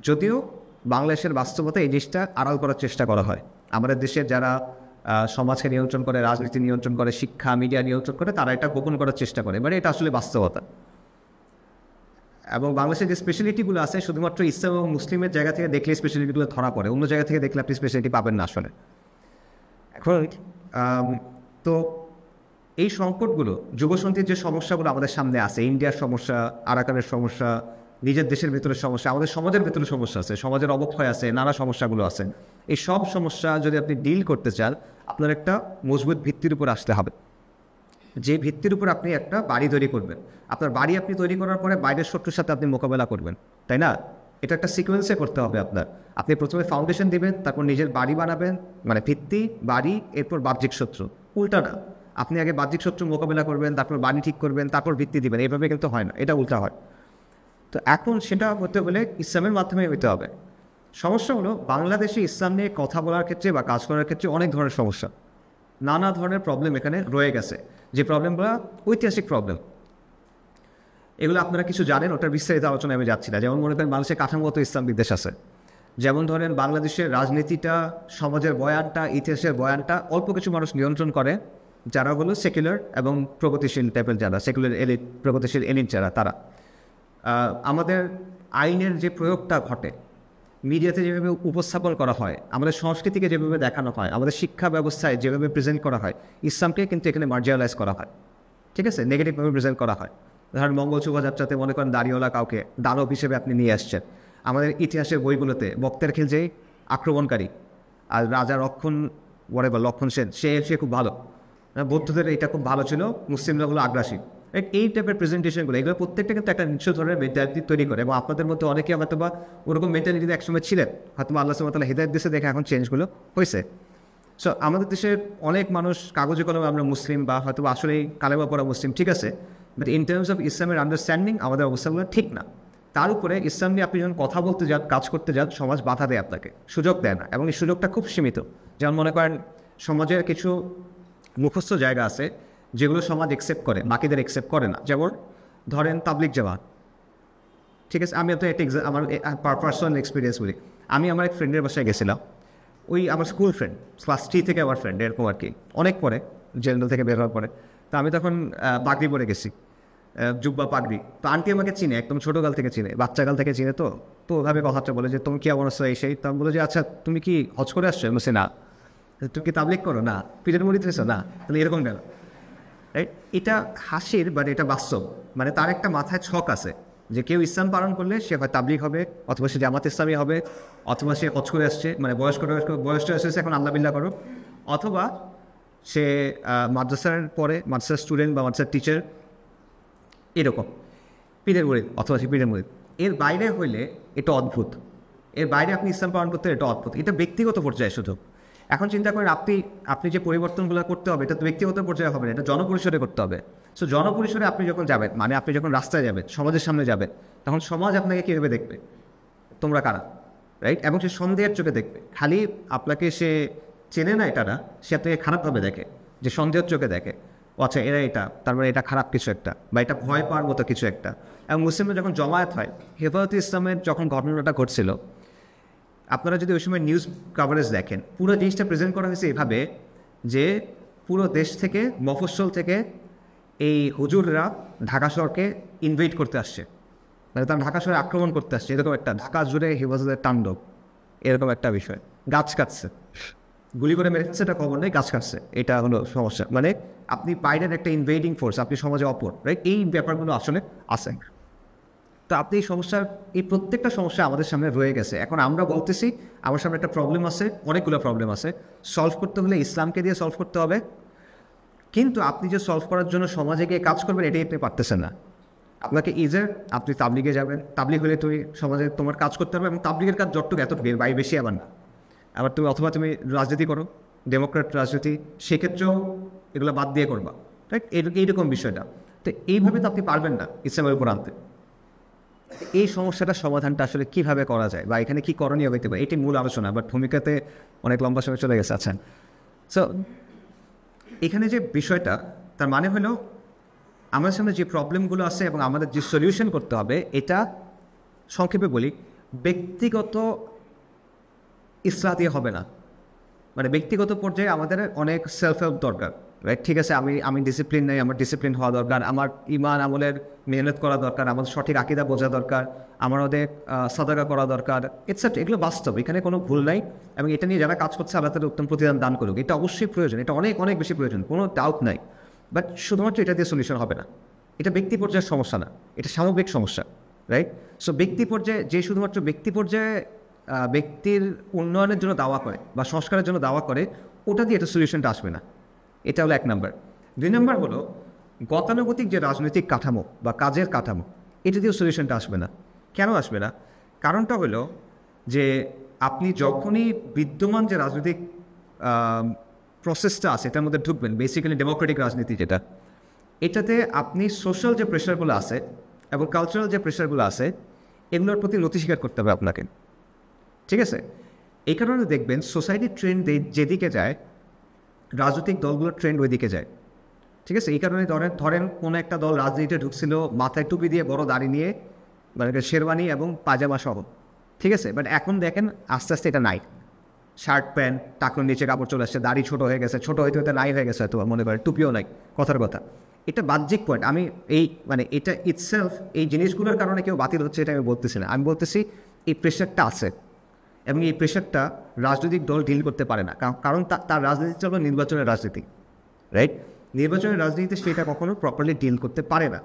যদিও বাংলাদেশের বাস্তবতা এই জিনিসটা আড়াল করার চেষ্টা করা হয়। আমাদের দেশের যারা সমাজকে নিয়ন্ত্রণ করে, রাজনীতি নিয়ন্ত্রণ করে, শিক্ষা মিডিয়া নিয়ন্ত্রণ করে, তারা এটা গোপন করার চেষ্টা করে, মানে এটা আসলে বাস্তবতা। এবং বাংলাদেশের যে স্পেশালিটিগুলো আছে, শুধুমাত্র ইসলাম এবং মুসলিমের জায়গা থেকে দেখলে স্পেশালিটিগুলো ধরা পড়ে, অন্য জায়গা থেকে দেখলে আপনি স্পেশালিটি পাবেন না আসলে। এখন তো এই সংকটগুলো, যুগসন্ধির যে সমস্যাগুলো আমাদের সামনে আছে, ইন্ডিয়ার সমস্যা, আরাকানের সমস্যা, নিজের দেশের ভেতরে সমস্যা, আমাদের সমাজের ভেতরে সমস্যা আছে, সমাজের অবক্ষয় আছে, নানা সমস্যাগুলো আছে। এই সব সমস্যা যদি আপনি ডিল করতে চান, আপনার একটা মজবুত ভিত্তির উপর আসতে হবে, যে ভিত্তির উপর আপনি একটা বাড়ি তৈরি করবেন। আপনার বাড়ি আপনি তৈরি করার পরে বাইরের শত্রুর সাথে আপনি মোকাবেলা করবেন, তাই না? এটা একটা সিকোয়েন্সে করতে হবে আপনার। আপনি প্রথমে ফাউন্ডেশন দিবেন, তারপর নিজের বাড়ি বানাবেন, মানে ভিত্তি, বাড়ি, এরপর বাহ্যিক শত্রু। উল্টা না, আপনি আগে বাহ্যিক শত্রু মোকাবেলা করবেন, তারপর বাড়ি ঠিক করবেন, তারপর ভিত্তি দিবেন। এইভাবে কিন্তু হয় না, এটা উল্টা হয়। তো এখন সেটা হতে হলে ইসলামের মাধ্যমে হইতে হবে। সমস্যা হলো বাংলাদেশে ইসলাম নিয়ে কথা বলার ক্ষেত্রে বা কাজ করার ক্ষেত্রে অনেক ধরনের সমস্যা, নানা ধরনের প্রবলেম এখানে রয়ে গেছে, যে প্রবলেমগুলো ঐতিহাসিক প্রবলেম। এগুলো আপনারা কিছু জানেন, ওটার বিস্তারিত আলোচনায় আমি যাচ্ছি না। যেমন মনে করেন বাংলাদেশের কাঠামোগত ইসলাম বিদ্বেষ আছে, যেমন ধরেন বাংলাদেশের রাজনীতিটা, সমাজের বয়ানটা, ইতিহাসের বয়ানটা অল্প কিছু মানুষ নিয়ন্ত্রণ করে, যারা হলো সেকুলার এবং প্রগতিশীল টাইপের, যারা সেকুলার এলিট, প্রগতিশীল এলিট যারা, তারা। আমাদের আইনের যে প্রয়োগটা ঘটে, মিডিয়াতে যেভাবে উপস্থাপন করা হয়, আমাদের সংস্কৃতিকে যেভাবে দেখানো হয়, আমাদের শিক্ষা ব্যবস্থায় যেভাবে প্রেজেন্ট করা হয়, ইসলামকে কিন্তু এখানে মার্জিয়ালাইজ করা হয়, ঠিক আছে, নেগেটিভভাবে প্রেজেন্ট করা হয়। ধরেন মঙ্গল শোভাযাত্রাতে মনে করেন দাড়িওয়ালা কাউকে দানব হিসেবে আপনি নিয়ে আসছেন। আমাদের ইতিহাসের বইগুলোতে বক্তের খেল যেই আক্রমণকারী, আর রাজা লক্ষণ সেন, সে খুব ভালো, বৌদ্ধদের এটা খুব ভালো ছিল, মুসলিমরা হলো আগ্রাসী। এই টাইপের প্রেজেন্টেশনগুলো, এগুলো প্রত্যেকটা কিন্তু একটা নিশ্চিত ধরনের মেন্টালিটি তৈরি করে, এবং আপনাদের মধ্যে অনেকে হয়তো বা ওরকম মেন্টালিটিতে একসময় ছিলেন, হয়তো আল্লাহ সুবহানাহু ওয়া তাআলা হিদায়াত দিয়েছে দেখে এখন চেঞ্জগুলো হয়েছে। সো আমাদের দেশের অনেক মানুষ কাগজে কলমে আমরা মুসলিম, বা হয়তো আসলেই কালেমা পড়া মুসলিম, ঠিক আছে, বাট ইন টার্মস অফ ইসলামের আন্ডারস্ট্যান্ডিং আমাদের অবস্থাগুলো ঠিক না। তার উপরে ইসলাম নিয়ে আপনি যখন কথা বলতে যান, কাজ করতে যান, সমাজ বাধা দেয় আপনাকে, সুযোগ দেয় না, এবং এই সুযোগটা খুব সীমিত। যেমন মনে করেন সমাজের কিছু মুখস্থ জায়গা আছে যেগুলো সমাজ অ্যাকসেপ্ট করে, বাকিদের অ্যাকসেপ্ট করে না। যেমন ধরেন তাবলিগ জামাত, ঠিক আছে, আমি তো একটা আমার পার্সোনাল এক্সপিরিয়েন্স বলি। আমি আমার এক ফ্রেন্ডের বাসায় গেছিলাম, ওই আমার স্কুল ফ্রেন্ড, ক্লাস 3 থেকে আমার ফ্রেন্ড, এরকম আর কি, অনেক পরে, জেনারেল থেকে বের হওয়ার পরে। তো আমি তখন পাগড়ি পরে গেছি, জুব্বা পাগড়ি। তো আন্টি আমাকে চিনে, একদম ছোটোকাল থেকে চিনে, বাচ্চাকাল থেকে চিনে। তো ওভাবে কথাটা বলে যে তুমি কি এমন আসছো, এই সেই। তো আমি বলে যে আচ্ছা তুমি কি হজ করে আসছো? বলছে না। তুমি কি তাবলিগ করো? না। পীরের মুরিদ হয়েছো? না। তাহলে এরকম কেন? রাইট, এটা হাসির, বাট এটা বাস্তব। মানে তার একটা মাথায় ছক আছে যে কেউ ইসলাম পালন করলে সে হয় তাবলিগ হবে, অথবা সে জামাত ইসলামী হবে, অথবা সে হজ করে আসছে, মানে বয়সটা এসেছে এখন আল্লাহ বিল্লাহ করো, অথবা সে মাদ্রাসার পরে মাদ্রাসার স্টুডেন্ট বা মাদ্রাসার টিচার, এরকম পীরের মুরিদ, অথবা সে পীরের মুরিদ। এর বাইরে হইলে এটা অদ্ভুত, এর বাইরে আপনি ইসলাম পালন করতে, এটা অদ্ভুত। এটা ব্যক্তিগত পর্যায়ে শুধু। এখন চিন্তা করেন আপনি যে পরিবর্তনগুলো করতে হবে, এটা তো ব্যক্তিগত পর্যায়ে হবে না, এটা জনপরিসরে করতে হবে। সো জনপরিসরে আপনি যখন যাবেন, মানে আপনি যখন রাস্তায় যাবেন, সমাজের সামনে যাবেন, তখন সমাজ আপনাকে কীভাবে দেখবে, তোমরা কারা, রাইট? এবং সে সন্দেহের চোখে দেখবে। খালি আপনাকে সে চেনে না, এটা না, সে আপনাকে খারাপভাবে দেখে, যে সন্দেহের চোখে দেখে, ও আচ্ছা এরা এটা, তার মানে এটা খারাপ কিছু একটা, বা এটা ভয় পাওয়ার মতো কিছু একটা। এবং মুসলিমরা যখন জমায়েত হয়, হেফাজতে ইসলামের যখন ঘটনাটা ঘটছিল, আপনারা যদি ওই সময় নিউজ কাভারেজ দেখেন, পুরো জিনিসটা প্রেজেন্ট করা হয়েছে এভাবে যে পুরো দেশ থেকে, মফস্বল থেকে এই হুজুররা ঢাকা শহরকে ইনভেট করতে আসছে, মানে তারা ঢাকা শহরে আক্রমণ করতে আসছে, এরকম একটা, ঢাকা জুড়ে হেফাজতের তাণ্ডব, এরকম একটা বিষয়। গাছ কাটছে, গুলি করে মেরেছে, এটা খবর নেই, গাছ কাটছে, এটা হলো সমস্যা। মানে আপনি বাইরের একটা ইনভেডিং ফোর্স, আপনি সমাজে অপর, রাইট? এই ব্যাপারগুলো আসলে আছে। তো আপনি এই সমস্যার, এই প্রত্যেকটা সমস্যা আমাদের সামনে রয়ে গেছে। এখন আমরা বলতেছি আমার সামনে একটা প্রবলেম আছে, অনেকগুলো প্রবলেম আছে, সলভ করতে হলে ইসলামকে দিয়ে সলভ করতে হবে। কিন্তু আপনি যে সলভ করার জন্য সমাজে গিয়ে কাজ করবেন, এটাই আপনি পারতেছেন না। আপনাকে আপনি তাবলিগে যাবেন, তাবলিগ হলে তুমি সমাজে তোমার কাজ করতে হবে, এবং তাবলিগের কাজ যতটুকু এতটুকু, বাইরে বেশি আবার না। আবার অথবা তুমি রাজনীতি করো, ডেমোক্রেট রাজনীতি, সেক্ষেত্রেও এগুলো বাদ দিয়ে করবা, রাইট? এইরকম বিষয়টা। তো এইভাবে তো আপনি পারবেন না ইসলামের উপর আনতে। এই সমস্যাটার সমাধানটা আসলে কীভাবে করা যায়, বা এখানে কী করণীয় হইতে পারে, এটি মূল আলোচনা, বাট ভূমিকাতে অনেক লম্বা সময় চলে গেছে। আচ্ছা, সো এখানে যে বিষয়টা, তার মানে হলো আমাদের সামনে যে প্রবলেমগুলো আছে এবং আমাদের যে সলিউশন করতে হবে, এটা সংক্ষেপে বলি, ব্যক্তিগত ইসলাহ দিয়ে হবে না। মানে ব্যক্তিগত পর্যায়ে আমাদের অনেক সেলফ হেল্প দরকার, রাইট? ঠিক আছে, আমি ডিসিপ্লিন নেই, আমার ডিসিপ্লিন হওয়া দরকার, আমার ইমান আমলের মেহনত করা দরকার, আমাদের সঠিক আকীদা বোঝা দরকার, আমাদের সাদাকা করা দরকার, এটসেট্রা। এগুলো বাস্তব, এখানে কোনো ভুল নাই, এবং এটা নিয়ে যারা কাজ করছে আল্লাহ তাআলা উত্তম প্রতিদান দান করুক। এটা অবশ্যই প্রয়োজন, এটা অনেক অনেক বেশি প্রয়োজন, কোনো ডাউট নাই। বাট শুধুমাত্র এটা দিয়ে সলিউশন হবে না, এটা ব্যক্তি পর্যায়ের সমস্যা না, এটা সামগ্রিক সমস্যা। রাইট? সো ব্যক্তি পর্যায়ে যে শুধুমাত্র ব্যক্তি পর্যায়ে ব্যক্তির উন্নয়নের জন্য দাওয়া করে বা সংস্কারের জন্য দাওয়া করে, ওটা দিয়ে এটা সলিউশনটা আসবে না। এটা হলো 1 নম্বর। 2 নম্বর হলো গতানুগতিক যে রাজনৈতিক কাঠামো বা কাজের কাঠামো, এটা দিয়েও সলিউশনটা আসবে না। কেন আসবে না? কারণটা হলো যে আপনি যখনই বিদ্যমান যে রাজনৈতিক প্রসেসটা আছে এটার মধ্যে ঢুকবেন, বেসিক্যালি ডেমোক্রেটিক রাজনীতি যেটা, এটাতে আপনি সোশ্যাল যে প্রেশারগুলো আছে এবং কালচারাল যে প্রেশারগুলো আছে এগুলোর প্রতি নতি স্বীকার করতে হবে আপনাকে। ঠিক আছে? এই কারণে দেখবেন সোসাইটির ট্রেন্ড যেদিকে যায়, রাজনৈতিক দলগুলোর ট্রেন্ড ওই দিকে যায়। ঠিক আছে? এই কারণে ধরেন কোনো একটা দল রাজনীতিতে ঢুকছিল মাথায় টুপি দিয়ে বড় দাড়ি নিয়ে, মানে শেরওয়ানি এবং পাজামা সহ। ঠিক আছে? বাট এখন দেখেন আস্তে আস্তে এটা নাই, শার্ট প্যান্ট টাকুর নিচে কাপড় চলে আসছে, দাড়ি ছোটো হয়ে গেছে, ছোটো হইতে হইতে নাই হয়ে গেছে হয়তো মনে করেন, টুপিও নাই, কথার কথা। এটা বাহ্যিক পয়েন্ট। আমি এটা ইটসেলফ এই জিনিসগুলোর কারণে কেউ বাতিল হচ্ছে এটা আমি বলতেছি না। আমি বলতেছি এই প্রেশারটা আছে এবং এই প্রেশারটা রাজনৈতিক দল ডিল করতে পারে না, কারণ তার রাজনীতিটা হলো নির্বাচনের রাজনীতি, রাইট? নির্বাচনের রাজনীতিতে সেটা কখনো প্রপারলি ডিল করতে পারে না।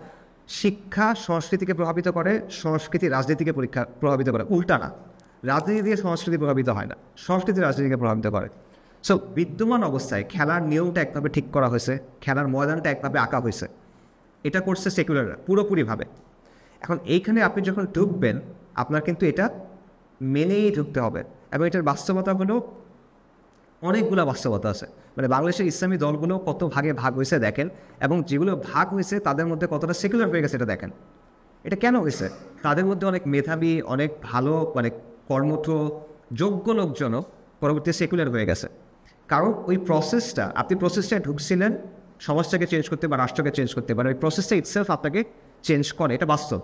শিক্ষা সংস্কৃতিকে প্রভাবিত করে, সংস্কৃতি রাজনীতিকে প্রভাবিত করে, উল্টা না। রাজনীতি দিয়ে সংস্কৃতি প্রভাবিত হয় না, সংস্কৃতি রাজনীতিকে প্রভাবিত করে। সো বিদ্যমান অবস্থায় খেলার নিয়মটা একভাবে ঠিক করা হয়েছে, খেলার ময়দানটা একভাবে আঁকা হয়েছে, এটা করছে সেকুলাররা পুরোপুরিভাবে। এখন এইখানে আপনি যখন ঢুকবেন আপনার কিন্তু এটা মেনেই ঢুকতে হবে। এবং এটার বাস্তবতা হলো অনেকগুলো বাস্তবতা আছে। মানে বাংলাদেশের ইসলামী দলগুলো কত ভাগে ভাগ হয়েছে দেখেন, এবং যেগুলো ভাগ হয়েছে তাদের মধ্যে কতটা সেকুলার হয়ে গেছে এটা দেখেন। এটা কেন হয়েছে? তাদের মধ্যে অনেক মেধাবী, অনেক ভালো, মানে কর্মঠ যোগ্য লোকজনও পরবর্তী সেকুলার হয়ে গেছে। কারণ ওই প্রসেসটা, আপনি প্রসেসটায় ঢুকছিলেন সমাজটাকে চেঞ্জ করতে বা রাষ্ট্রকে চেঞ্জ করতে পারে, ওই প্রসেসটা ইটসেলফ আপনাকে চেঞ্জ করে, এটা বাস্তব।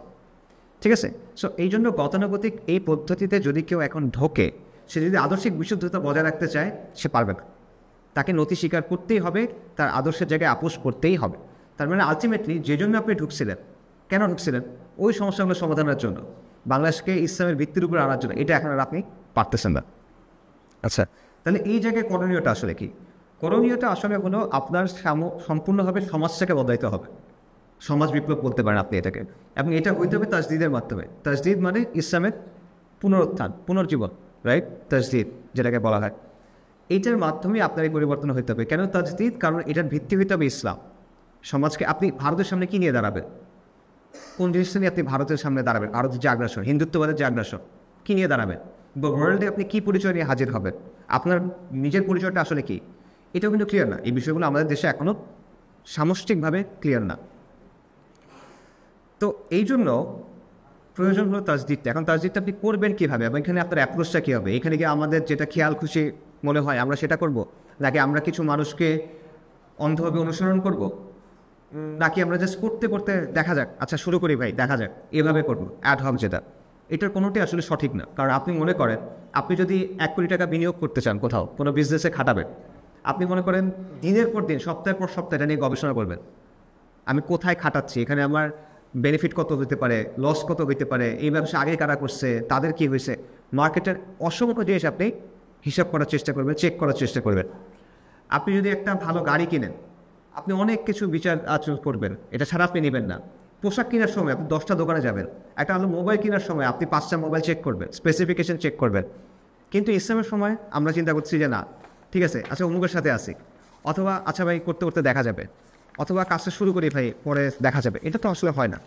ঠিক আছে? সো এই জন্য গতানুগতিক এই পদ্ধতিতে যদি কেউ এখন ঢোকে, সে যদি আদর্শিক বিশুদ্ধতা বজায় রাখতে চায় সে পারবে না। তাকে নতি স্বীকার করতেই হবে, তার আদর্শের জায়গায় আপোষ করতেই হবে। তার মানে আলটিমেটলি যে জন্য আপনি ঢুকছিলেন, কেন ঢুকছিলেন? ওই সমস্যাগুলো সমাধানের জন্য, বাংলাদেশকে ইসলামের ভিত্তির উপর আনার জন্য। এটা এখন আর আপনি পারতেছেন না। আচ্ছা, তাহলে এই জায়গায় করণীয়টা আসলে কি? করণীয়টা আসলে হলো আপনার সম্পূর্ণভাবে সমাজটাকে বদলাইতে হবে। সমাজ বিপ্লব বলতে পারেন আপনি এটাকে, এবং এটা হইতে হবে তাজদিদের মাধ্যমে। তাজদিদ মানে ইসলামের পুনরুত্থান, পুনর্জীবন, রাইট? তাজদিদ যেটাকে বলা হয়, এইটার মাধ্যমে আপনার এই পরিবর্তন হইতে হবে। কেন তাজদিদ? কারণ এটার ভিত্তি হইতে হবে ইসলাম। সমাজকে আপনি ভারতের সামনে কী নিয়ে দাঁড়াবেন? কোন জিনিসটা নিয়ে আপনি ভারতের সামনে দাঁড়াবেন? ভারতের যে আগ্রাসন, হিন্দুত্ববাদের যে আগ্রাসন, কী নিয়ে দাঁড়াবেন? ওয়ার্ল্ডে আপনি কী পরিচয় নিয়ে হাজির হবেন? আপনার নিজের পরিচয়টা আসলে কী? এটাও কিন্তু ক্লিয়ার না। এই বিষয়গুলো আমাদের দেশে এখনও সামষ্টিকভাবে ক্লিয়ার না। তো এই জন্য প্রয়োজন হলো তাজদিদটা। এখন তাজদিদটা আপনি করবেন কীভাবে, এবং এখানে আপনার অ্যাপ্রোচটা কী হবে? এখানে কি আমাদের যেটা খেয়াল খুশি মনে হয় আমরা সেটা করব, নাকি আমরা কিছু মানুষকে অন্ধভাবে অনুসরণ করব, নাকি আমরা জাস্ট করতে করতে দেখা যাক, আচ্ছা শুরু করি ভাই, দেখা যাক, এভাবে করবো অ্যাড হক যেটা, এটার কোনোটাই আসলে সঠিক না। কারণ আপনি মনে করেন আপনি যদি 1 কোটি টাকা বিনিয়োগ করতে চান কোথাও, কোনো বিজনেসে খাটাবেন, আপনি মনে করেন দিনের পর দিন, সপ্তাহের পর সপ্তাহ এটা নিয়ে গবেষণা করবেন, আমি কোথায় খাটাচ্ছি, এখানে আমার বেনিফিট কত হতে পারে, লস কত হতে পারে, এই ব্যবসা আগে কারা করছে, তাদের কী হয়েছে, মার্কেটের অসংখ্য জিনিস আপনি হিসাব করার চেষ্টা করবেন, চেক করার চেষ্টা করবেন। আপনি যদি একটা ভালো গাড়ি কিনেন, আপনি অনেক কিছু বিচার আচরণ করবেন, এটা ছাড়া আপনি নেবেন না। পোশাক কেনার সময় আপনি 10টা দোকানে যাবেন, একটা হলো মোবাইল কেনার সময় আপনি 5টা মোবাইল চেক করবেন, স্পেসিফিকেশন চেক করবেন। কিন্তু ইসলামের সময় আমরা চিন্তা করছি যে না, ঠিক আছে, আচ্ছা অমুকের সাথে আসি, অথবা আচ্ছা ভাই করতে করতে দেখা যাবে, অথবা কাজটা শুরু করি ভাই পরে দেখা যাবে। এটা তো আসলে হয় না।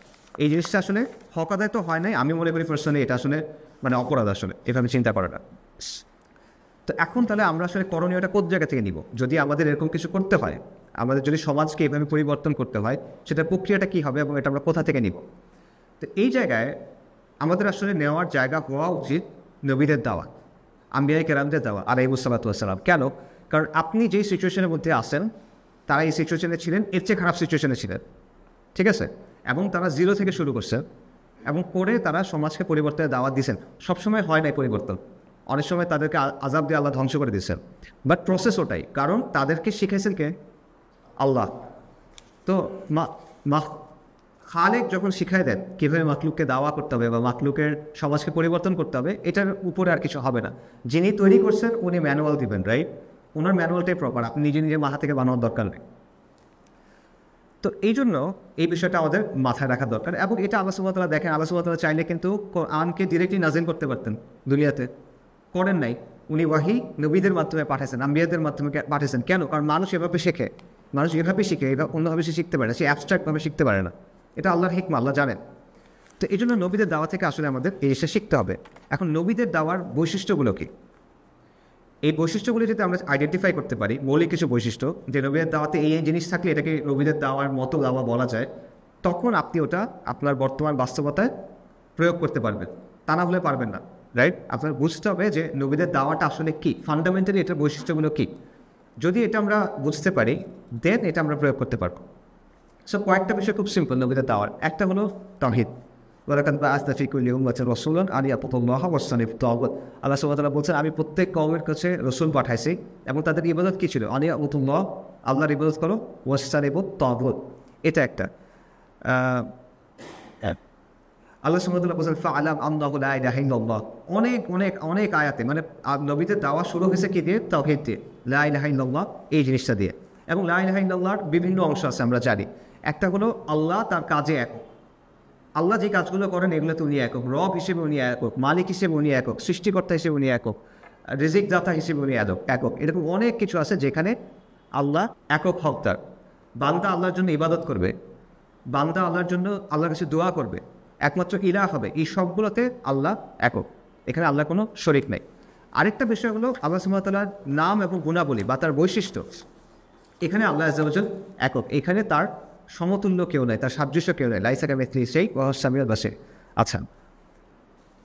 এই জিনিসটা আসলে হক আদায় তো হয় নাই, আমি মনে করি পার্সোনালি এটা আসলে মানে অপরাধ আসলে এভাবে চিন্তা করাটা। তো এখন তাহলে আমরা আসলে করণীয়টা কোন জায়গা থেকে নিব? যদি আমাদের এরকম কিছু করতে হয়, আমাদের যদি সমাজকে এভাবে পরিবর্তন করতে হয়, সেটার প্রক্রিয়াটা কী হবে এবং এটা আমরা কোথা থেকে নিব? তো এই জায়গায় আমাদের আসলে নেওয়ার জায়গা হওয়া উচিত নবীদের দাওয়া, আম্বিয়া কেরামদের দাওয়া আলাইহিসসালাম। কেন? কারণ আপনি যেই সিচুয়েশনের মধ্যে আসেন, তারা এই সিচুয়েশনে ছিলেন, এর চেয়ে খারাপ সিচুয়েশনে ছিলেন, ঠিক আছে? এবং তারা 0 থেকে শুরু করছে এবং করে তারা সমাজকে পরিবর্তনের দাওয়াত দিয়েছেন। সবসময় হয় নাই পরিবর্তন, অনেক সময় তাদেরকে আযাব দিয়ে আল্লাহ ধ্বংস করে দিয়েছেন, বাট প্রসেস ওটাই। কারণ তাদেরকে শিখাইছেন কে? আল্লাহ। তো খালেক যখন শিখাই দেন কীভাবে মাখলুককে দাওয়া করতে হবে বা মাখলুকের সমাজকে পরিবর্তন করতে হবে, এটার উপরে আর কিছু হবে না। যিনি তৈরি করছেন উনি ম্যানুয়াল দিবেন, রাইট? ওনার ম্যানুয়ালটাই প্রপার, আপনি নিজে নিজে মাথা থেকে বানানোর দরকার নেই। তো এই জন্য এই বিষয়টা আমাদের মাথায় রাখা দরকার, এবং এটা আল্লাহ সুবহানাহু ওয়া তাআলা দেখেন, আল্লাহ সুবহানাহু ওয়া তাআলা চাইলে কিন্তু কোরআনকে ডিরেক্টলি নাজিল করতে পারতেন দুনিয়াতে, করেন নাই। উনি ওয়াহি নবীদের মাধ্যমে পাঠাইছেন, আম্বিয়াদের মাধ্যমে পাঠিয়েছেন। কেন? কারণ মানুষ এভাবে শেখে, মানুষ এভাবে শিখে, এটা অন্যভাবে সে শিখতে পারে না, সে অ্যাবস্ট্রাক্টভাবে শিখতে পারে না। এটা আল্লাহর হিকমা, আল্লাহ জানেন। তো এই জন্য নবীদের দাওয়া থেকে আসলে আমাদের এই জিনিসটা শিখতে হবে। এখন নবীদের দাওয়ার বৈশিষ্ট্যগুলো কি? এই বৈশিষ্ট্যগুলি যদি আমরা আইডেন্টিফাই করতে পারি, মৌলিক কিছু বৈশিষ্ট্য, যে নবীদের দাওয়াতে এই জিনিস থাকলে এটাকে নবীদের দাওয়ার মতো দাওয়া বলা যায়, তখন আপনি ওটা আপনার বর্তমান বাস্তবতায় প্রয়োগ করতে পারবেন। তা না হলে পারবেন না, রাইট? আপনার বুঝতে হবে যে নবীদের দাওয়াটা আসলে কী, ফান্ডামেন্টালি এটার বৈশিষ্ট্যগুলো কী। যদি এটা আমরা বুঝতে পারি, দেন এটা আমরা প্রয়োগ করতে পারবো। সো কয়েকটা বিষয় খুব সিম্পল নবীদের দাওয়ার। একটা হলো তাওহীদ। ওয়ালাকাদ বা'আসনা ফি কুল্লি উম্মাতিন রাসূলান আন ইয়াবুদুল্লাহা ওয়াজতানিবুত তাগুত। আল্লাহ সুবহানাহু ওয়া তাআলা বলছেন, আমি প্রত্যেক কওমের কাছে রাসূল পাঠাইছি, এবং তাদের ইবাদত কী ছিল? আন ইয়াবুদুল্লাহ, আল্লাহর ইবাদত করো, ওয়াজতানিবুত তাগুত। এটা একটা। আল্লাহ সুবহানাহু ওয়া তাআলা বলছেন ফা'আলাম আন্নাহু লা ইলাহা ইল্লাল্লাহ। অনেক অনেক অনেক আয়াতে, মানে নবীদের দাওয়া শুরু হয়েছে কি দিয়ে? তাওহীদ দিয়ে, লা ইলাহা ইল্লাল্লাহ এই জিনিসটা দিয়ে। এবং লা ইলাহা ইল্লাল্লাহর বিভিন্ন অংশ আছে আমরা জানি। একটা হলো আল্লাহ তার কাজে একক, আল্লাহ যে কাজগুলো করেন এগুলোতে উনি একক, রব হিসেবে উনি একক, মালিক হিসেবে উনি একক, সৃষ্টিকর্তা হিসেবে উনি একক, রিজিক দাতা হিসেবে উনি একক। এরকম অনেক কিছু আছে যেখানে আল্লাহ একক হকদার। বান্দা আল্লাহর জন্য ইবাদত করবে, বান্দা আল্লাহর জন্য আল্লাহর কাছে দোয়া করবে, একমাত্র ইলাহ হবে। এই সবগুলোতে আল্লাহ একক, এখানে আল্লাহর কোনো শরিক নেই। আরেকটা বিষয় হলো আল্লাহ সুবহানাহু ওয়া তাআলার নাম এবং গুণাবলী বা তার বৈশিষ্ট্য, এখানে আল্লাহ আযজা ওয়া জাল একক, এখানে তার সমতুল্য কেউ নেই, তার সাদৃশ্য কেউ নেই। লাইসা কামিসলিহি শাই ওয়া হুয়াস সামিউল বাসীর। আচ্ছা,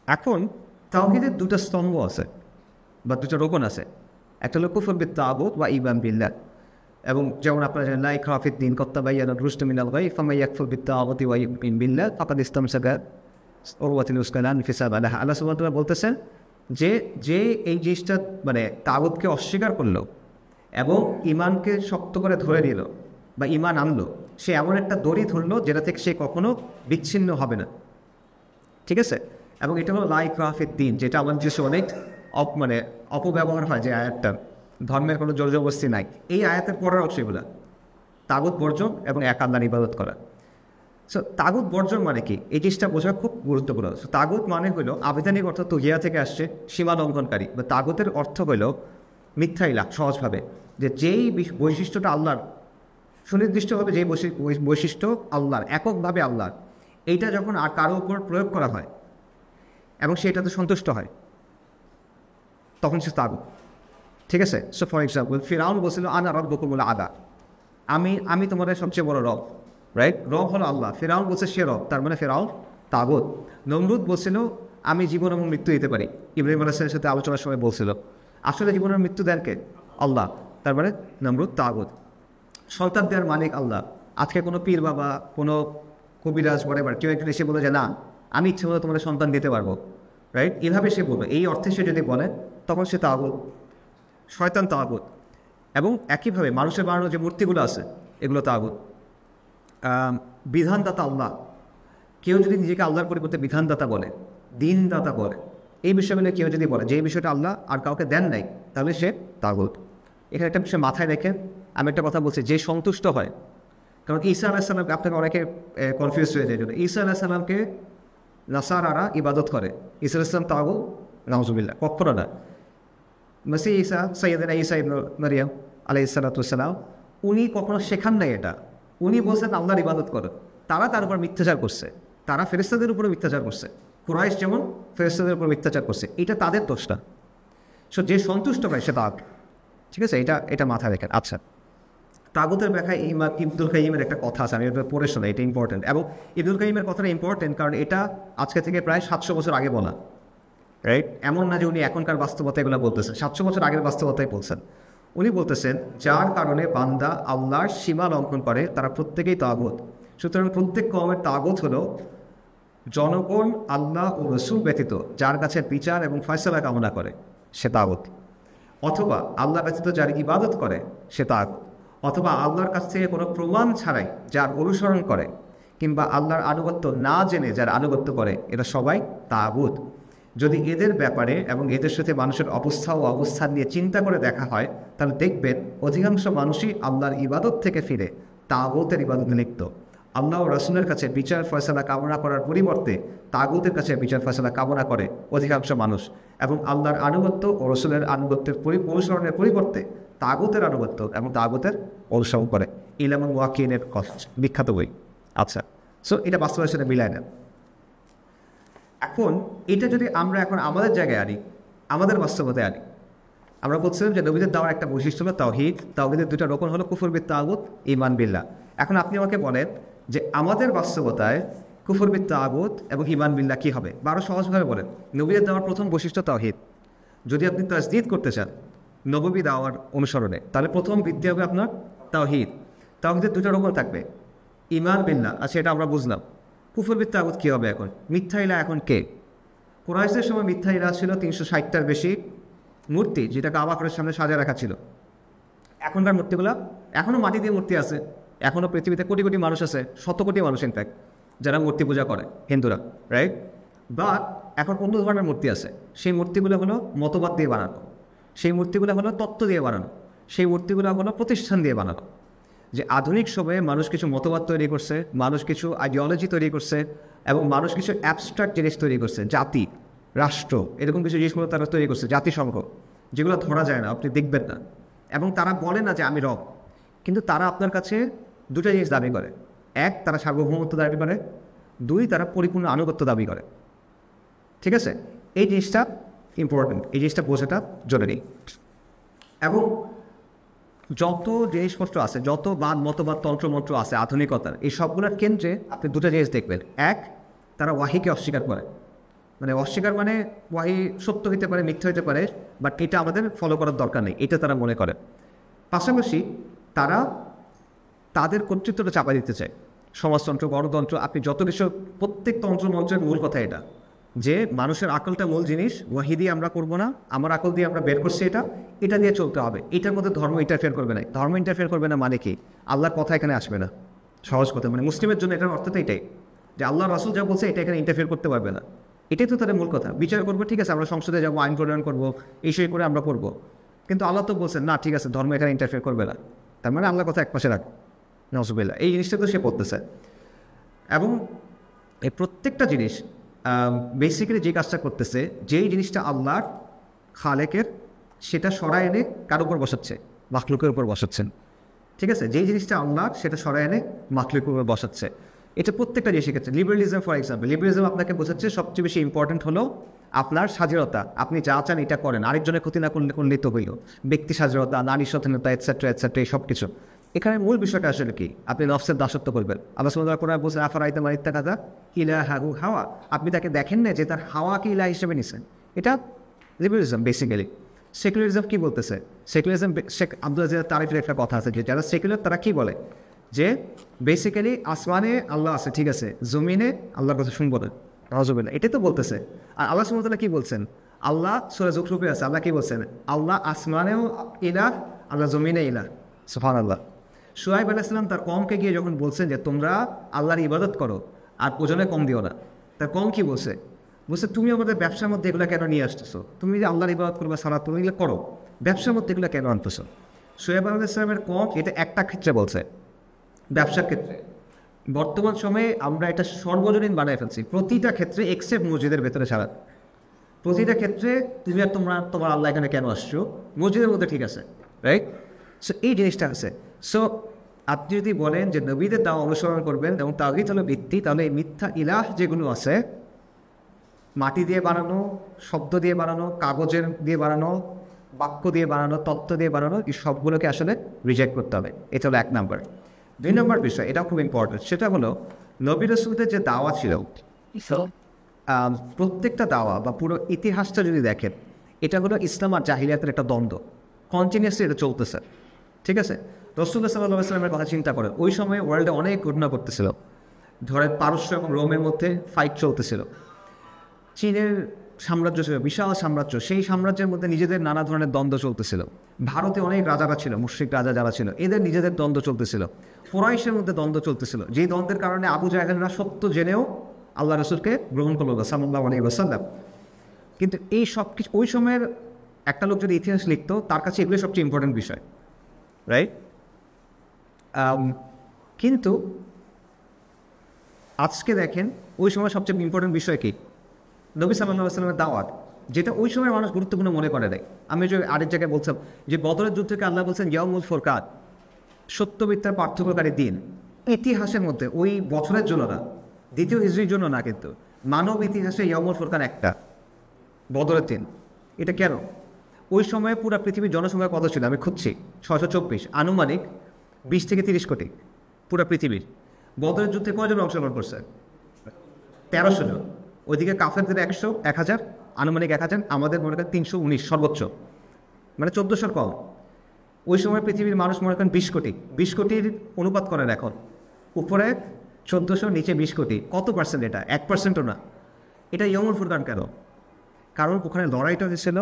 এখন তাওহীদের দুটো স্তম্ভ আছে বা দুটো রোকন আছে। একটা হলো কুফর বিত তাগুত ওয়া ঈমান বিল্লাহ, এবং যেমন আপনারা জানেন লা ইকরাহা ফিদ-দীন ক্বাদ তাবায়্যানা আর-রুশদু মিনাল গায় ফামান ইয়াকফুর বিত-তাগুতি ওয়া ইউমিন বিল্লাহ ফাকাদ ইসতামসাকা বিল-উরওয়াতিল উসকা লা ইনফিসামা লাহা। আল্লাহ সুবহানাহু ওয়া তাআলা বলতেছেন যে এই জিনিসটা মানে তাগুতকে অস্বীকার করলো এবং ঈমানকে শক্ত করে ধরে নিল বা ঈমান আনলো, সে এমন একটা দড়ি ধরলো যেটা থেকে সে কখনো বিচ্ছিন্ন হবে না। ঠিক আছে? এবং এটা হলো লা ইকরাহা ফিদ-দীন, যেটা আমাদের দেশে অনেক অপব্যবহার হয়, যে আয়াতটা ধর্মের কোনো জোর জবরদস্তি নাই। এই আয়াতের পরের অংশ এগুলো তাগুত বর্জন এবং এক আল্লাহর ইবাদত করা। সো তাগুত বর্জন মানে কি, এই জিনিসটা বোঝা খুব গুরুত্বপূর্ণ। সো তাগুত মানে হলো আবিধানিক অর্থ তুগিয়া থেকে আসছে, সীমা লঙ্ঘনকারী, বা তাগুতের অর্থ হইল মিথ্যা ইলাহ। সহজভাবে যেই বৈশিষ্ট্যটা আল্লাহর, সুনির্দিষ্টভাবে যেই বৈশিষ্ট্য আল্লাহর, এককভাবে আল্লাহর, এইটা যখন আর কারো উপর প্রয়োগ করা হয় এবং সেটাতে সন্তুষ্ট হয়, তখন সে তাগুত। ঠিক আছে? সো ফর এক্সাম্পল, ফিরআউন বলছিল আনা রাব্বুকুমুল আ'লা, আমি তোমাদের সবচেয়ে বড় রব, রাইট? রব হলো আল্লাহ, ফিরআউন বলছে সে রব, তার মানে ফিরআউন তাগুত। নমরুদ বলছিল আমি জীবন এবং মৃত্যু দিতে পারি, ইব্রাহিম আলাইহিস সালামের সাথে আলোচনার সময় বলছিল। আসলে জীবনের মৃত্যু দেন কে? আল্লাহ, তার মানে নমরুদ তাগুত। সন্তান দেওয়ার মালিক আল্লাহ। আজকে কোনো পীর বাবা, কোনো কবিরাজ, বরাবর কেউ একজন এসে বলে যে না আমি ইচ্ছে মতো তোমাদের সন্তান দিতে পারবো, রাইট? এভাবে সে বলবে, এই অর্থে সে যদি বলে তখন সে তাগুত, শয়তান তাগুত। এবং একইভাবে মানুষের বানানো যে মূর্তিগুলো আছে এগুলো তাগুত। বিধানদাতা আল্লাহ, কেউ যদি নিজেকে আল্লাহর পরিবর্তে বিধানদাতা বলে, দিনদাতা বলে, এই বিষয়গুলো কেউ যদি বলে যে এই বিষয়টা আল্লাহ আর কাউকে দেন নাই, তাহলে সে তাগুত। এখানে একটা বিষয় মাথায় রেখে আমি একটা কথা বলছি, যে সন্তুষ্ট হয়, কারণ ঈসা আলাইহিস সালামকে আপনাকে অনেকে কনফিউজ হয়ে যায়। ঈসা আলাইহিস সালামকে নাসারারা ইবাদত করে, ঈসা আলাইহিস সালাম তাগুত? নাউজুবিল্লাহ, কখনো না। মসিহ ঈসা, সাইয়্যিদুনা ঈসা ইবনে মারইয়াম আলাইহিস সালাতু ওয়াস সালাম, উনি কখনো শেখান নাই এটা। উনি বলছেন আল্লাহর ইবাদত করো। তারা তার উপর মিথ্যাচার করছে, তারা ফেরেশতাদের উপরে মিথ্যাচার করছে। কুরাইশ যেমন ফেরেশতাদের উপর মিথ্যাচার করছে, এটা তাদের দোষ না। সো যে সন্তুষ্ট হয় সে তাগুত। ঠিক আছে? এটা মাথায় রেখেন। আচ্ছা, তাগুতের ব্যাখ্যায় ইবনুল কাইয়িমের একটা কথা আছে, আমি এটা পড়ে শোনাই, এটা ইম্পর্টেন্ট। এবং ইবনুল কাইয়িমের কথাটা ইম্পর্টেন্ট কারণ এটা আজকে থেকে প্রায় 700 বছর আগে বলা, রাইট? এমন না যে উনি এখনকার বাস্তবতা এগুলো বলতেছেন, 700 বছর আগের বাস্তবতাই বলছেন। উনি বলতেছেন যার কারণে বান্দা আল্লাহর সীমা লঙ্ঘন করে তারা প্রত্যেকেই তাগুত। সুতরাং প্রত্যেক কওমের তাগুত হলো জনগণ আল্লাহ ও রসুল ব্যতীত যার কাছে বিচার এবং ফয়সালা কামনা করে, সে তাগুত। অথবা আল্লাহ ব্যতীত যার ইবাদত করে সে তাগুত। অথবা আল্লাহর কাছ থেকে কোনো প্রমাণ ছাড়াই যার অনুসরণ করে, কিংবা আল্লাহর আনুগত্য না জেনে যার আনুগত্য করে, এরা সবাই তাগুত। যদি এদের ব্যাপারে এবং এদের সাথে মানুষের অবস্থা ও অবস্থান নিয়ে চিন্তা করে দেখা হয়, তাহলে দেখবেন অধিকাংশ মানুষই আল্লাহর ইবাদত থেকে ফিরে তাগুতের ইবাদতে লিপ্ত। আল্লাহ ও রাসূলের কাছে বিচার ফয়সালা কামনা করার পরিবর্তে তাগুতের কাছে বিচার ফয়সালা কামনা করে অধিকাংশ মানুষ, এবং আল্লাহর আনুগত্য ও রসুলের আনুগত্যের অনুসরণের পরিবর্তে তাগুতের আনুগত্য এবং তাগুতের অনুসরণ করে। ইলম ওয়াকিনের কথা, বিখ্যাত বই। আচ্ছা, সো এটা বাস্তবের সাথে মিলায় না। এখন এটা যদি আমরা এখন আমাদের জায়গায় আনি, আমাদের বাস্তবতায় আনি, আমরা বলছিলাম যে নবীদের দেওয়ার একটা বৈশিষ্ট্য হলো তাওহীদ। তাওহীদের দুটো রকম হলো কুফর বিত তাগুত, ঈমান বিল্লাহ। এখন আপনি আমাকে বলেন যে আমাদের বাস্তবতায় কুফর বিত তাগুত এবং ঈমান বিল্লাহ কী হবে, বা আরও সহজভাবে বলেন নবীদের দেওয়ার প্রথম বৈশিষ্ট্য তাওহীদ। যদি আপনি তাসদীদ করতে চান নববী দাওয়ার অনুসরণে, তাহলে প্রথম ভিত্তি হবে আপনার তাওহীদ। তাওহীদের দুটো রকম থাকবে, ঈমান বিল্লাহ। আচ্ছা, এটা আমরা বুঝলাম। কুফর বিত তাগুত কী হবে? এখন মিথ্যা ইলাহ এখন কে? কুরাইশের সময় মিথ্যা ইলাহ ছিল 360টার বেশি মূর্তি, যেটা কাবা ঘরের সামনে সাজিয়ে রাখা ছিল। এখনকার মূর্তিগুলো এখনও মাটি দিয়ে মূর্তি আছে, এখনও পৃথিবীতে কোটি কোটি মানুষ আছে, 100 কোটি মানুষ ইনফ্যাক্ট, যারা মূর্তি পূজা করে, হিন্দুরা, রাইট? বাট এখন অন্য ধরনের মূর্তি আছে। সেই মূর্তিগুলো হলো মতবাদ দিয়ে বানানো, সেই মূর্তিগুলো হলো তত্ত্ব দিয়ে বানানো, সেই মূর্তিগুলো হলো প্রতিষ্ঠান দিয়ে বানানো। যে আধুনিক সময়ে মানুষ কিছু মতবাদ তৈরি করছে, মানুষ কিছু আইডিওলজি তৈরি করছে, এবং মানুষ কিছু অ্যাবস্ট্রাক্ট জিনিস তৈরি করছে, জাতি, রাষ্ট্র, এরকম কিছু জিনিসগুলো তারা তৈরি করছে, জাতিসংঘ, যেগুলো ধরা যায় না, আপনি দেখবেন না। এবং তারা বলে না যে আমি রব, কিন্তু তারা আপনার কাছে দুটো জিনিস দাবি করে। এক, তারা সার্বভৌমত্ব দাবি করে। দুই, তারা পরিপূর্ণ আনুগত্য দাবি করে। ঠিক আছে, এই জিনিসটা ইম্পর্টেন্ট, এই জিনিসটা বোঝাটা জরুরি। এবং যত জিনিসপত্র আছে, যত বাদ মতবাদ তন্ত্রমন্ত্র আছে আধুনিকতার, এই সবগুলোর কেন্দ্রে আপনি দুটো জিনিস দেখবেন। এক, তারা ওয়াহিকে অস্বীকার করে, মানে অস্বীকার মানে ওয়াহি সত্য হইতে পারে, মিথ্যা হইতে পারে, বাট এটা আমাদের ফলো করার দরকার নেই, এটা তারা মনে করে। পাশাপাশি তারা তাদের কর্তৃত্বটা চাপা দিতে চায়। সমাজতন্ত্র, গণতন্ত্র, আপনি যত কিছু, প্রত্যেক তন্ত্রমন্ত্রের মূল কথা এটা, যে মানুষের আকলটা মূল জিনিস, ওয়াহি দিয়ে আমরা করবো না, আমার আকল দিয়ে আমরা বের করছি, এটা দিয়ে চলতে হবে। এটার মধ্যে ধর্ম ইন্টারফেয়ার করবে না। ধর্ম ইন্টারফেয়ার করবে না মানে কি? আল্লাহর কথা এখানে আসবে না, সহজ কথা। মানে মুসলিমের জন্য এটার অর্থটা এটাই, যে আল্লাহ রাসূল যা বলছে এটা এখানে ইন্টারফেয়ার করতে পারবে না। এটাই তো তাদের মূল কথা। বিচার করবো, ঠিক আছে, আমরা সংসদে যাবো, আইন প্রণয়ন করবো, এই সেই করে আমরা করবো, কিন্তু আল্লাহ তো বলছেন না, ঠিক আছে, ধর্ম এখানে ইন্টারফেয়ার করবে না। তার মানে আল্লাহর কথা একপাশে রাখ, নজুবিল্লাহ। এই জিনিসটা তো সে পড়তেছে। এবং এই প্রত্যেকটা জিনিস বেসিক্যালি যে কাজটা করতেছে, যেই জিনিসটা আল্লাহর খালেকের, সেটা সরায় এনে কার উপর বসাচ্ছে? মাখলুকের উপর বসাচ্ছেন। ঠিক আছে, যেই জিনিসটা আল্লাহর সেটা সরায় এনে মাখলুকের উপর বসাচ্ছে। এটা প্রত্যেকটা জিনিসের ক্ষেত্রে। লিবারেলিজম ফর এক্সাম্পল, লিবারেলিজম আপনাকে বোঝাচ্ছে সবচেয়ে বেশি ইম্পর্টেন্ট হলো আপনার স্বাধীনতা, আপনি যা চান এটা করেন, আরেকজনের ক্ষতি না করলে তো হইল। ব্যক্তি স্বাধীনতা, নারী স্বাধীনতা, এটসেট্রা এটসেট্রা, এই সব কিছু। এখানে মূল বিষয়টা আসলে কি? আপনি নফসের দাসত্ব করবেন। আল্লাহ সুবহানাহু ওয়া তাআলা বলছেন আফারাইতা মান ইত্তাখাযা ইলাহাহু হাওয়া, আপনি তাকে দেখেন না যে তার হাওয়াকে ইলাহ হিসেবে নিছেন। এটা লিবারেলিজম বেসিক্যালি। সেকুলারিজম কি বলতেছে? সেকুলারিজম, শেখ আব্দুল আজিজ তারিফের একটা কথা আছে যে যারা সেকুলার তারা কি বলে, যে বেসিক্যালি আসমানে আল্লাহ আছে, ঠিক আছে, জমিনে আল্লাহর কথা শুনবো না, নওয়াজুবিল্লাহ, এটাই তো বলতেছে। আর আল্লাহ সুবহানাহু ওয়া তাআলা কি বলছেন? আল্লাহ সূরা যুখরুফে আছে, আল্লাহ কি বলছেন? আল্লাহ আসমানেও ইলাহ, আল্লাহ জমিনে ইলাহ। সুবহানাল্লাহ। শুআয়ব আলাইহিস সালাম তার কওমকে গিয়ে যখন বলছেন যে তোমরা আল্লাহর ইবাদত করো আর ওজনে কম দিও না, তার কওম কি বলছে? বলছে তুমি আমাদের ব্যবসার মধ্যে এগুলো কেন নিয়ে আসতেছো? তুমি যে আল্লাহর ইবাদত করবে, সালাত তুমি এগুলো করো, ব্যবসার মধ্যে এগুলো কেন আনতেছো? শুআয়ব আলাইহিস সালামের কওম এটা একটা ক্ষেত্রে বলছে, ব্যবসার ক্ষেত্রে। বর্তমান সময়ে আমরা এটা সর্বজনীন বানায় ফেলছি, প্রতিটা ক্ষেত্রে এক্সেপ্ট মসজিদের ভেতরে ছাড়া। প্রতিটা ক্ষেত্রে তুমি আর তোমার আল্লাহ এখানে কেন আসছো? মসজিদের মধ্যে ঠিক আছে, রাইট? সো এই জিনিসটা আছে। সো আপনি যদি বলেন যে নবীদের দাওয়া অনুসরণ করবেন এবং তাওহীদ হলো ভিত্তি, তাহলে এই মিথ্যা ইলাহ যেগুলো আছে, মাটি দিয়ে বানানো, শব্দ দিয়ে বানানো, কাগজের দিয়ে বানানো, বাক্য দিয়ে বানানো, তত্ত্ব দিয়ে বানানো, এই সবগুলোকে আসলে রিজেক্ট করতে হবে। এটা হলো 1 নম্বর। 2 নম্বর বিষয়, এটাও খুব ইম্পর্টেন্ট, সেটা হলো নবী রাসূলদের যে দাওয়া ছিল, প্রত্যেকটা দাওয়া বা পুরো ইতিহাসটা যদি দেখেন, এটা হলো ইসলাম আর জাহিলিয়াতের একটা দ্বন্দ্ব, কন্টিনিউয়াসলি এটা চলতেছে। ঠিক আছে, রাসূলুল্লাহ সাল্লাল্লাহু আলাইহি ওয়াসাল্লামের কথা চিন্তা করেন, ওই সময় ওয়ার্ল্ডে অনেক ঘটনা করতেছিল। ধরেন পারস্য এবং রোমের মধ্যে ফাইট চলতেছিল, চীনের সাম্রাজ্য ছিল, বিশাল সাম্রাজ্য, সেই সাম্রাজ্যের মধ্যে নিজেদের নানা ধরনের দ্বন্দ্ব চলতেছিল। ভারতে অনেক রাজারা ছিল, মুশরিক রাজা যারা ছিল, এদের নিজেদের দ্বন্দ্ব চলতেছিল। কুরাইশের মধ্যে দ্বন্দ্ব চলতেছিল, যেই দ্বন্দ্বের কারণে আবু জাহেলরা সত্য জেনেও আল্লাহ রাসূলকে গ্রহণ করল না, সাল্লাল্লাহু আলাইহি ওয়াসাল্লাম। কিন্তু এই সব কিছু, ওই সময়ের একটা লোক যদি ইতিহাস লিখতো, তার কাছে এগুলো সবচেয়ে ইম্পর্টেন্ট বিষয়, রাইট? কিন্তু আজকে দেখেন ওই সময় সবচেয়ে ইম্পর্টেন্ট বিষয় কি? নবী সাল্লাল্লাহু আলাইহি ওয়াসাল্লামের দাওয়াত, যেটা ওই সময় মানুষ গুরুত্বপূর্ণ মনে করে দেয়। আমি যে আরেক জায়গায় বলছিলাম যে বদরের যুদ্ধকে আল্লাহ বলছেন ইয়াউমুল ফুরকান, সত্য মিথ্যার পার্থক্যকারী দিন। ইতিহাসের মধ্যে ওই বছরের জন্য না, দ্বিতীয় হিজরির জন্য না, কিন্তু মানব ইতিহাসে ইয়াউমুল ফুরকান একটা, বদরের দিন। এটা কেন? ওই সময়ে পুরো পৃথিবীর জনসংখ্যা কত ছিল আমি খুঁজছি, 624, আনুমানিক 20 থেকে 30 কোটি পুরো পৃথিবীর। বদরের যুদ্ধে কয়জন অংশগ্রহণ করছে? 1300 জন। ওইদিকে কাফেরদের 1000, আনুমানিক 1000, আমাদের মনে করেন 319 সর্বোচ্চ, মানে 1400 কম। ওই সময় পৃথিবীর মানুষ মনে করেন 20 কোটি। 20 কোটির অনুপাত করেন এখন, উপরে 1400, নিচে 20 কোটি। কত পার্সেন্ট এটা? 1%ও না। এটা ইয়াউমুল ফুরকান কেন? কারণ ওখানে লড়াইটা হয়েছিল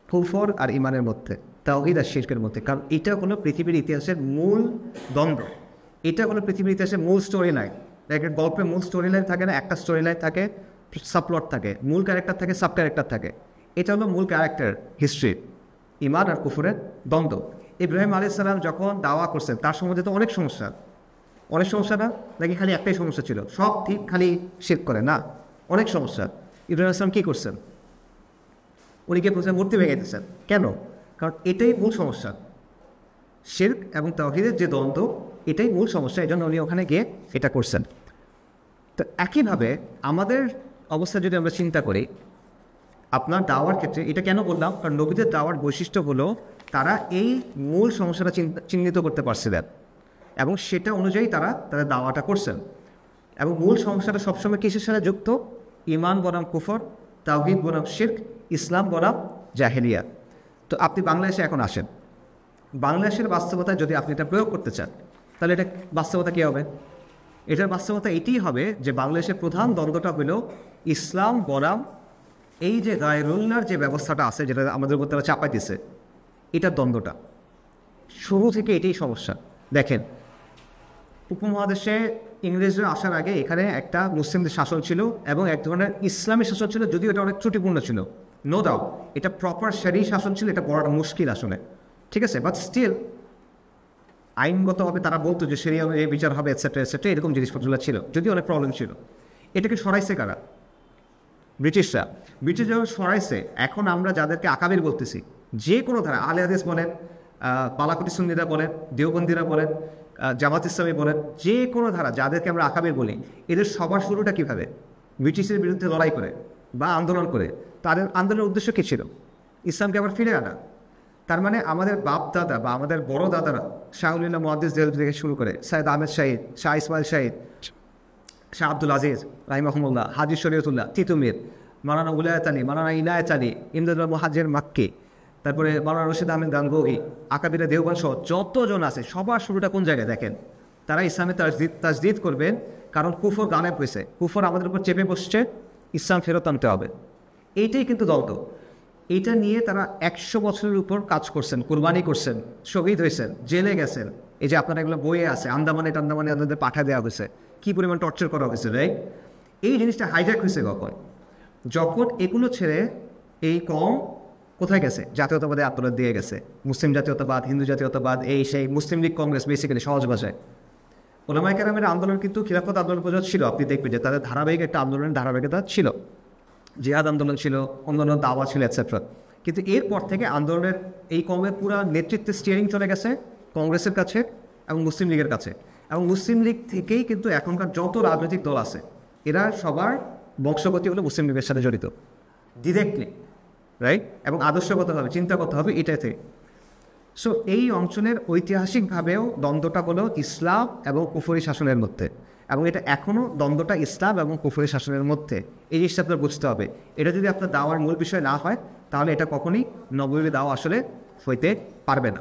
কুফর আর ইমানের মধ্যে, তাওহীদ আর শিরকের মধ্যে। কারণ এটা হলো পৃথিবীর ইতিহাসের মূল দ্বন্দ্ব, এটা হলো পৃথিবীর ইতিহাসের মূল স্টোরি লাইন। একটা গল্পের মূল স্টোরি লাইন থাকে না, একটা স্টোরি লাইন থাকে, সাবপ্লট থাকে, মূল ক্যারেক্টার থাকে, সাব ক্যারেক্টার থাকে। এটা হলো মূল ক্যারেক্টার হিস্ট্রি, ইমান আর কুফরের দ্বন্দ্ব। ইব্রাহিম আলাইহিস সালাম যখন দাওয়া করছেন তার সম্বন্ধে তো অনেক সমস্যা না, নাকি খালি একটাই সমস্যা ছিল সব ঠিক খালি শিরক করে? না, অনেক সমস্যা। ইব্রাহিম আলাইহিস সালাম কী করছেন? উনি কে প্রথমে মূর্তি ভেঙে দিচ্ছেন। কেন? কারণ এটাই মূল সমস্যা, শিরক এবং তাওহীদের যে দ্বন্দ্ব, এটাই মূল সমস্যা। এই জন্য উনি ওখানে গিয়ে এটা করছেন। তো একইভাবে আমাদের অবস্থা যদি আমরা চিন্তা করি, আপনার দাওয়ার ক্ষেত্রে এটা কেন বললাম? কারণ নবীদের দাওয়ার বৈশিষ্ট্য হলো তারা এই মূল সমস্যাটা চিহ্নিত করতে পারছিলেন এবং সেটা অনুযায়ী তারা তাদের দাওয়াটা করছেন। এবং মূল সমস্যাটা সবসময় কিসের সাথে যুক্ত? ইমান বনাম কুফর, তাওহীদ বনাম শিরক, ইসলাম বনাম জাহেলিয়া। তো আপনি বাংলাদেশে এখন আসেন, বাংলাদেশের বাস্তবতায় যদি আপনি এটা প্রয়োগ করতে চান, তাহলে এটা বাস্তবতা কী হবে? এটার বাস্তবতা এটিই হবে যে বাংলাদেশের প্রধান দ্বন্দ্বটা হলো ইসলাম বনাম এই যে গায়রুল্লাহর যে ব্যবস্থাটা আছে, যেটা আমাদের উপর তারা চাপাই দিছে, এটার দ্বন্দ্বটা শুরু থেকে এটাই সমস্যা। দেখেন, উপমহাদেশে ইংরেজরা আসার আগে এখানে একটা মুসলিমদের শাসন ছিল এবং এক ধরনের ইসলামী শাসন ছিল, যদিও এটা অনেক ত্রুটিপূর্ণ ছিল, নো ডাউট। এটা প্রপার শরীয়ত শাসন ছিল, এটা বড়টা মুশকিল আসলে, ঠিক আছে? বাট স্টিল আইনগতভাবে তারা বলতো যে শরিয়াহ বিচার হবে, এটসেট্রা এটসেট্রা, এরকম জিনিসপত্রগুলো ছিল, যদিও অনেক প্রবলেম ছিল। এটাকে সরাইছে কারা? ব্রিটিশরা। ব্রিটিশ যখন সরাইছে, এখন আমরা যাদেরকে আকাবির বলতেছি, যে কোনো ধারা, আলে হাদিস বলেন, বালাকুটি সুন্নিরা বলেন, দেওবন্দিরা বলেন, জামাত ইসলামী বলেন, যে কোনো ধারা যাদেরকে আমরা আকাবির বলি, এদের সবার শুরুটা কীভাবে? ব্রিটিশের বিরুদ্ধে লড়াই করে বা আন্দোলন করে। তাদের আন্দোলনের উদ্দেশ্য কী ছিল? ইসলামকে আবার ফিরে আনা। তার মানে আমাদের বাপ দাদা বা আমাদের বড় দাদারা, শাহুল্লাহ মুহাদ্দিস দেহলভী থেকে শুরু করে সৈয়দ আহমেদ শাহিদ, শাহ ইসমাইল শাহিদ, শাহ আব্দুল আজিজ রাহিমাহুল্লাহ, হাজি শরীয়তুল্লাহ, তিতুমির, মাওলানা উলায়াত আলী, মাওলানা ইনায়েত আলী, ইমদাদুল মুহাজ্জির মাক্কি, তারপরে মাওলানা রশিদ আহমেদ গাঙ্গোহী, আকাবিরা দেওবন্দ সহ যতজন আছে, সবার শুরুটা কোন জায়গায়? দেখেন, তারা ইসলামে তাজদিদ করবেন, কারণ কুফর গানে পেয়েছে, কুফর আমাদের উপর চেপে বসছে, ইসলাম ফেরত আনতে হবে। এইটাই কিন্তু দ্বন্দ্ব। এইটা নিয়ে তারা 100 বছরের উপর কাজ করছেন, কুরবানি করছেন, শহীদ হয়েছেন, জেলে গেছেন। এই যে আপনারা এগুলো বইয়ে আছে, আন্দামানে আপনাদের পাঠা দেওয়া হয়েছে, কী পরিমাণ টর্চার করা হয়েছে, রাইট? এই জিনিসটা হাইজ্যাক হয়েছে কখন? যখন এগুলো ছেড়ে এই কম কোথায় গেছে? জাতীয়তাবাদে আত্মনাদ দিয়ে গেছে, মুসলিম জাতীয়তাবাদ, হিন্দু জাতীয়তাবাদ, এই সেই মুসলিম লীগ, কংগ্রেস, বেসিক্যালি সহজ ভাষায়। ওলামায়ে কেরামের আন্দোলন কিন্তু খিলাফত আন্দোলন পর্যন্ত ছিল। আপনি দেখবেন যে তাদের ধারাবাহিক একটা আন্দোলনের ধারাবাহিকতা ছিল, জিহাদ আন্দোলন ছিল, অন্যান্য দাওয়া ছিল, এটসেট্রা। কিন্তু এরপর থেকে আন্দোলনের এই কমের পুরো নেতৃত্বের স্টিয়ারিং চলে গেছে কংগ্রেসের কাছে এবং মুসলিম লীগের কাছে। এবং মুসলিম লীগ থেকেই কিন্তু এখনকার যত রাজনৈতিক দল আছে, এরা সবার বংশগতি হলো মুসলিম লীগের সাথে জড়িত, ডিরেক্টলি, রাইট? এবং আদর্শগতভাবে চিন্তা করতে হবে এটাতে। সো এই অঞ্চলের ঐতিহাসিকভাবেও দ্বন্দ্বটা হলো ইসলাম এবং কুফরি শাসনের মধ্যে, এবং এটা এখনও দ্বন্দ্বটা ইসলাম এবং কুফরি শাসনের মধ্যে। এই জিনিসটা আপনার বুঝতে হবে। এটা যদি আপনার দাওয়ার মূল বিষয় না হয়, তাহলে এটা কখনই নববী দাওয়া আসলে হইতে পারবে না।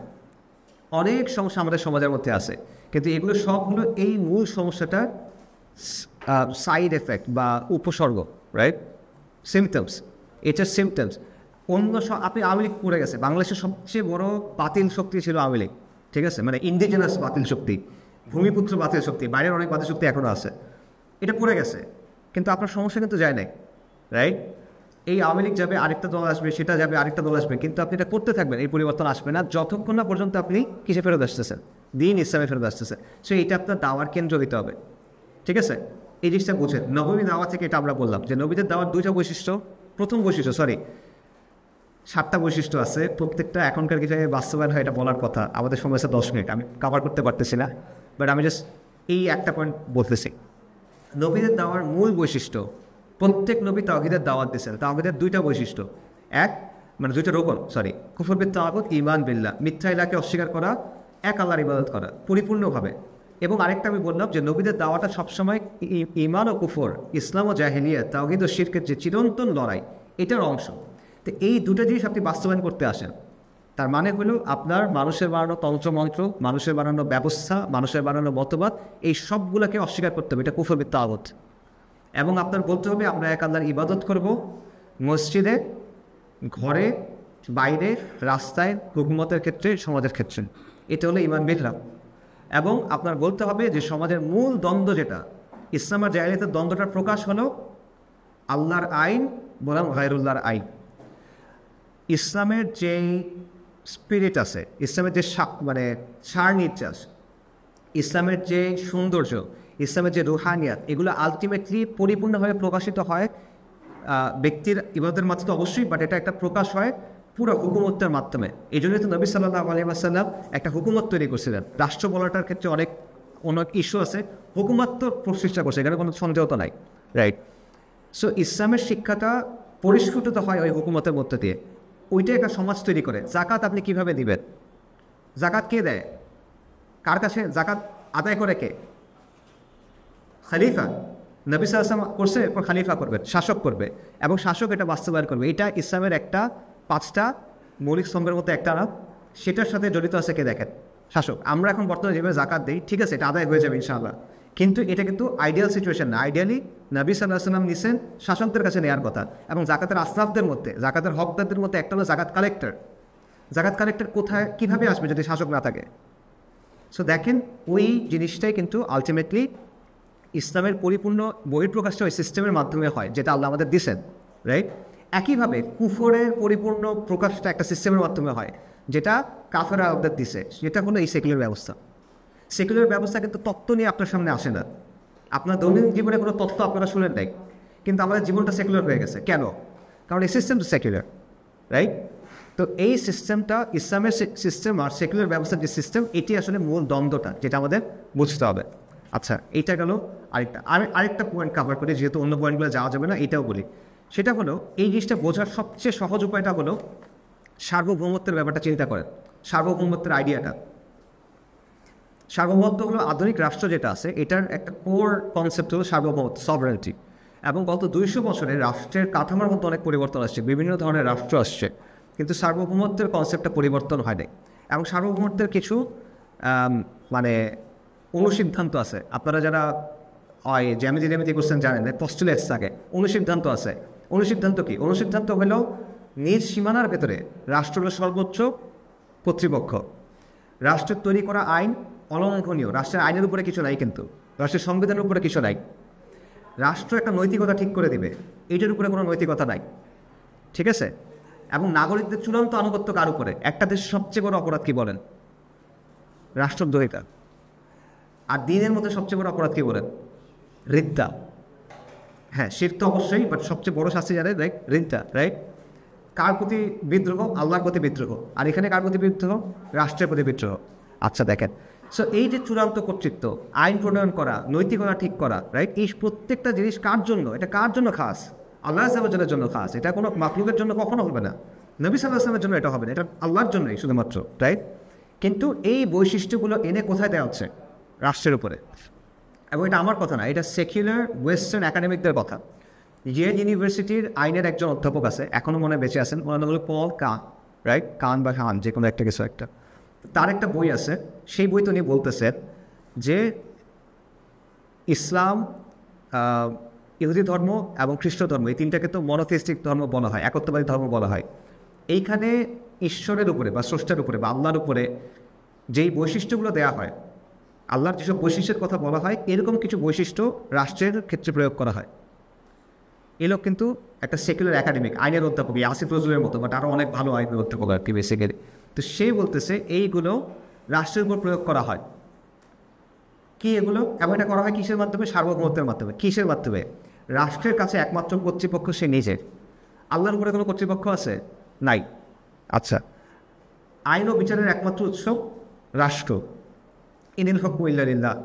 অনেক সমস্যা আমাদের সমাজের মধ্যে আছে, কিন্তু এগুলো সবগুলো এই মূল সমস্যাটার সাইড এফেক্ট বা উপসর্গ, রাইট? সিমটমস, এটার সিমটমস। অন্য আপনি আওয়ামী লীগ পড়ে গেছে, বাংলাদেশের সবচেয়ে বড় বাতিল শক্তি ছিল আওয়ামী লীগ, ঠিক আছে? মানে ইন্ডিজিনাস বাতিল শক্তি, ভূমিপুত্র বাতিল শক্তি, বাইরের অনেক বাতিল শক্তি এখনও আছে। এটা পড়ে গেছে, কিন্তু আপনার সমস্যা কিন্তু যায় নাই, রাইট? এই আওয়ামী লীগ যাবে, আরেকটা দল আসবে, সেটা যাবে, আরেকটা দল আসবে, কিন্তু আপনি এটা করতে থাকবেন, এই পরিবর্তন আসবে না যতক্ষণ না পর্যন্ত আপনি কিসে ফেরত আসতেছেন? দিন ইসলামে ফেরত আসতেছে। সো এটা আপনার দাওয়ার কেন্দ্র হইতে হবে, ঠিক আছে? এই জিনিসটা বুঝেন। নবী দাওয়া থেকে এটা আমরা বললাম যে নবীদের দাওয়ার দুইটা বৈশিষ্ট্য, প্রথম বৈশিষ্ট্য 7টা বৈশিষ্ট্য আছে, প্রত্যেকটা এখনকার কিছু বাস্তবায়ন হয় এটা বলার কথা। আমাদের সময় আছে 10 মিনিট, আমি কভার করতে পারতেছি না, বাট আমি জাস্ট এই একটা পয়েন্ট বলতেছি। নবীদের দাওয়ার মূল বৈশিষ্ট্য, প্রত্যেক নবী তাওহীদের দাওয়াত দিয়েছেন। তাওহীদের দুইটা বৈশিষ্ট্য, দুইটা রোকন, কুফর বিত তাগুত, ঈমান বিল্লাহ, মিথ্যা ইলাহকে অস্বীকার করা, এক আল্লাহর ইবাদত করা পরিপূর্ণভাবে। এবং আরেকটা আমি বললাম যে নবীদের দাওয়াটা সবসময় ঈমান ও কুফর, ইসলাম ও জাহেলিয়া, তাওহীদ ও শিরকের যে চিরন্তন লড়াই, এটার অংশ। তো এই দুটো জিনিস আপনি বাস্তবায়ন করতে আসেন, তার মানে হলো আপনার মানুষের বানানো তন্ত্রমন্ত্র, মানুষের বানানো ব্যবস্থা, মানুষের বানানো মতবাদ, এই সবগুলোকে অস্বীকার করতে হবে। এটা কুফর বিত তাগুত। এবং আপনার বলতে হবে আমরা এক আল্লাহর ইবাদত করব, মসজিদে, ঘরে, বাইরে, রাস্তায়, হুকুমতের ক্ষেত্রে, সমাজের ক্ষেত্রে। এটা হলো ঈমান বিল্লাহ। এবং আপনার বলতে হবে যে সমাজের মূল দ্বন্দ্ব যেটা, ইসলাম আর জাহেলিয়াতের দ্বন্দ্বটার প্রকাশ হলো আল্লাহর আইন বনাম গায়রুল্লাহর আইন। ইসলামের যে স্পিরিট আছে, ইসলামের যে সার নির্যাস, ইসলামের যে সৌন্দর্য, ইসলামের যে রুহানিয়াত, এগুলো আলটিমেটলি পরিপূর্ণভাবে প্রকাশিত হয় ব্যক্তির ইবাদতের মাধ্যমে অবশ্যই, বাট এটা একটা প্রকাশ হয় পুরো হুকুমতের মাধ্যমে। এই জন্যই তো নবী সাল্লাল্লাহু আলাইহি ওয়াসাল্লাম একটা হুকুমত তৈরি করছিলেন। রাষ্ট্র বলাটার ক্ষেত্রে অনেক ইস্যু আছে, হুকুমত তো প্রতিষ্ঠা করছে, এখানে কোনো সন্দেহ তো নাই, রাইট? সো ইসলামের শিক্ষাটা পরিস্ফুটিত হয় ওই হুকুমতের মধ্যে দিয়ে, ওইটা একটা সমাজ তৈরি করে। জাকাত আপনি কিভাবে দিবেন? জাকাত কে দেয়? কার কাছে জাকাত আদায় করে? কে? খলিফা। নবী সাল্লাল্লাহু আলাইহি ওয়াসাল্লাম করছে, এরপর খলিফা করবেন, শাসক করবে, এবং শাসক এটা বাস্তবায়ন করবে। এটা ইসলামের একটা 5টা মৌলিক স্তম্ভের মধ্যে একটা না, সেটার সাথে জড়িত আছে কে? দেখেন, শাসক। আমরা এখন বর্তমানে যেভাবে জাকাত দিই, ঠিক আছে, এটা আদায় হয়ে যাবে ইনশাআল্লাহ, কিন্তু এটা কিন্তু আইডিয়াল সিচুয়েশন না। আইডিয়ালি নবী সাল্লাল্লাহু আলাইহি ওয়াসাল্লাম নিছেন শাসকদের কাছে নেওয়ার কথা। এবং জাকাতের আসনাফদের মধ্যে, জাকাতের হকদারদের মধ্যে একটা হলো জাকাত কালেক্টর। জাকাত কালেক্টর কোথায়, কীভাবে আসবে যদি শাসক না থাকে? সো দেখেন, ওই জিনিসটাই কিন্তু আলটিমেটলি ইসলামের পরিপূর্ণ বহিঃপ্রকাশটা ওই সিস্টেমের মাধ্যমে হয়, যেটা আল্লাহ আমাদের দিয়েছেন, রাইট? একইভাবে কুফরের পরিপূর্ণ প্রকাশটা একটা সিস্টেমের মাধ্যমে হয়, যেটা কাফেররা আমাদের দিছে, যেটা হলো এই সেকুলার ব্যবস্থা। সেকুলার ব্যবস্থা কিন্তু তত্ত্ব নিয়ে আপনার সামনে আসে না। আপনার দৈনন্দিন জীবনে কোনো তত্ত্ব আপনারা শুনেন নাই, কিন্তু আমাদের জীবনটা সেকুলার হয়ে গেছে। কেন? কারণ এই সিস্টেম তো সেকুলার, রাইট? তো এই সিস্টেমটা, ইসলামের সিস্টেম আর সেকুলার ব্যবস্থার যে সিস্টেম, এটি আসলে মূল দ্বন্দ্বটা, যেটা আমাদের বুঝতে হবে। আচ্ছা, এইটা গেল আরেকটা পয়েন্ট কাভার করে, যেহেতু অন্য পয়েন্টগুলো যাওয়া যাবে না, এটাও বলি। সেটা হলো, এই জিনিসটা বোঝার সবচেয়ে সহজ উপায়টা হলো সার্বভৌমত্বের ব্যাপারটা চিন্তা করেন। সার্বভৌমত্বের আইডিয়াটা, সার্বভৌমত্ব হলো আধুনিক রাষ্ট্র যেটা আছে, এটার একটা কোর কনসেপ্ট হলো সার্বভৌমত্ব, সভারেন্টি। এবং গত 200 বছরে রাষ্ট্রের কাঠামোর মধ্যে অনেক পরিবর্তন আসছে, বিভিন্ন ধরনের রাষ্ট্র আসছে, কিন্তু সার্বভৌমত্বের কনসেপ্টটা পরিবর্তন হয় নাই। এবং সার্বভৌমত্বের কিছু অনুসিদ্ধান্ত আছে। আপনারা যারা জ্যামিতি করছেন জানেন, পস্টুলেটস থাকে, অনুসিদ্ধান্ত আছে। অনুসিদ্ধান্ত কি? অনুসিদ্ধান্ত হলো নিজ সীমানার ভেতরে রাষ্ট্র হলো সর্বোচ্চ কর্তৃপক্ষ, রাষ্ট্রের তৈরি করা আইন অলঙ্ঘনীয়, রাষ্ট্রের আইনের উপরে কিছু নাই, কিন্তু রাষ্ট্রের সংবিধানের উপরে কিছু নাই। রাষ্ট্র একটা নৈতিকতা ঠিক করে দিবে, এইটার উপরে কোনো নৈতিকতা নাই, ঠিক আছে? এবং নাগরিকদের চূড়ান্ত আনুগত্য কার উপরে? একটা দেশের সবচেয়ে বড় অপরাধ কি বলেন? রাষ্ট্রদ্রোহিতা। আর দিনের মধ্যে সবচেয়ে বড় অপরাধ কি বলেন? রিদ্দা। হ্যাঁ, শিরক তো অবশ্যই, বাট সবচেয়ে বড় শাস্তি জানেন, রাইট? রিদ্দা, রাইট? কার প্রতি বিদ্রোহ? আল্লাহর প্রতি বিদ্রোহ। আর এখানে কার প্রতি বিদ্রোহ? রাষ্ট্রের প্রতি বিদ্রোহ। আচ্ছা, দেখেন, সো এই যে চূড়ান্ত কর্তৃত্ব, আইন প্রণয়ন করা, নৈতিকতা ঠিক করা, রাইট? এই প্রত্যেকটা জিনিস কার জন্য? এটা কার জন্য খাস? আল্লাহ সাল্লামের জন্য খাস। এটা কোনো মাখলুকের জন্য কখনো হবে না। নবী সাল্লাল্লাহু আলাইহি ওয়াসাল্লামের জন্য এটা হবে না, এটা আল্লাহর জন্যই শুধুমাত্র, রাইট? কিন্তু এই বৈশিষ্ট্যগুলো এনে কোথায় দেওয়া হচ্ছে? রাষ্ট্রের উপরে। এবং এটা আমার কথা না, এটা সেকুলার ওয়েস্টার্ন একাডেমিকদের কথা। ইয়েল ইউনিভার্সিটির আইনের একজন অধ্যাপক আছে, এখনও মনে বেঁচে আছেন, ওনার নাম হলো পল কান, রাইট? কান বা খান, যে কোনো একটা কিছু একটা। তার একটা বই আছে, সেই বইতে উনি বলতেছেন যে ইসলাম, ইহুদি ধর্ম এবং খ্রিস্ট ধর্ম, এই তিনটাকে তো মনোথিস্টিক ধর্ম বলা হয়, একত্ববাদী ধর্ম বলা হয়। এইখানে ঈশ্বরের উপরে বা স্রষ্টার উপরে বা আল্লাহর উপরে যেই বৈশিষ্ট্যগুলো দেওয়া হয়, আল্লাহর যেসব বৈশিষ্ট্যের কথা বলা হয়, এরকম কিছু বৈশিষ্ট্য রাষ্ট্রের ক্ষেত্রে প্রয়োগ করা হয়। এ লোক কিন্তু একটা সেকুলার একাডেমিক, আইনের অধ্যাপক, আসিফ নজরুলের মতো, বাট আরও অনেক ভালো আইনের অধ্যাপক আর কি বেসিক্যালি। তো সে বলতেছে এইগুলো রাষ্ট্রের উপর প্রয়োগ করা হয়। কি এগুলো? এবং এটা করা হয় কিসের মাধ্যমে? সার্বভৌমত্বের মাধ্যমে। কিসের মাধ্যমে? রাষ্ট্রের কাছে একমাত্র কর্তৃপক্ষ সে নিজের। আল্লাহর উপরে কোনো কর্তৃপক্ষ আছে? নাই। আচ্ছা, আইন ও বিচারের একমাত্র উৎস রাষ্ট্র। ইনিল হুকমু ইল্লা লিল্লাহ,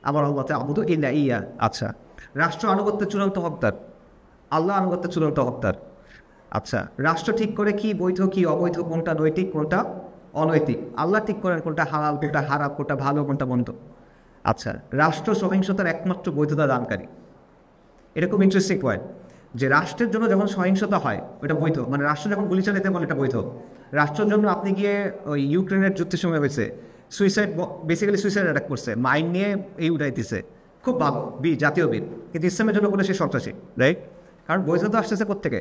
আমার আল্লাহ তা'বুদু ইল্লা ইয়্যাহ। আচ্ছা, রাষ্ট্র আনুগত্যের চূড়ান্ত হকদার, আল্লাহ আনুগত্যের চূড়ান্ত হকদার। আচ্ছা, রাষ্ট্র ঠিক করে কি বৈধ কি অবৈধ, কোনটা নৈতিক কোনটা অনৈতিক, আল্লাহ ঠিক করেন কোনটা হালাল কোনটা হারাম, কোনটা ভালো কোনটা মন্দ। আচ্ছা, রাষ্ট্র সহিংসতার একমাত্র বৈধতা দানকারী। এটা খুব ইন্টারেস্টিং পয়েন্ট যে রাষ্ট্রের জন্য যখন সহিংসতা হয় ওটা বৈধ, মানে রাষ্ট্র যখন গুলি চালাতে বলে এটা বৈধ। রাষ্ট্রের জন্য আপনি গিয়ে ওই ইউক্রেনের যুদ্ধের সময় হয়েছে সুইসাইড, বেসিক্যালি সুইসাইড অ্যাটাক করছে, মাইন্ড নিয়ে এই উঠাইতেছে, খুব ভালো বীর, জাতীয় বীর, কিন্তু ইসলামের জন্য বলে সে সন্ত্রাসী, রাইট? কারণ বৈধতা আসতেছে কোত্থেকে?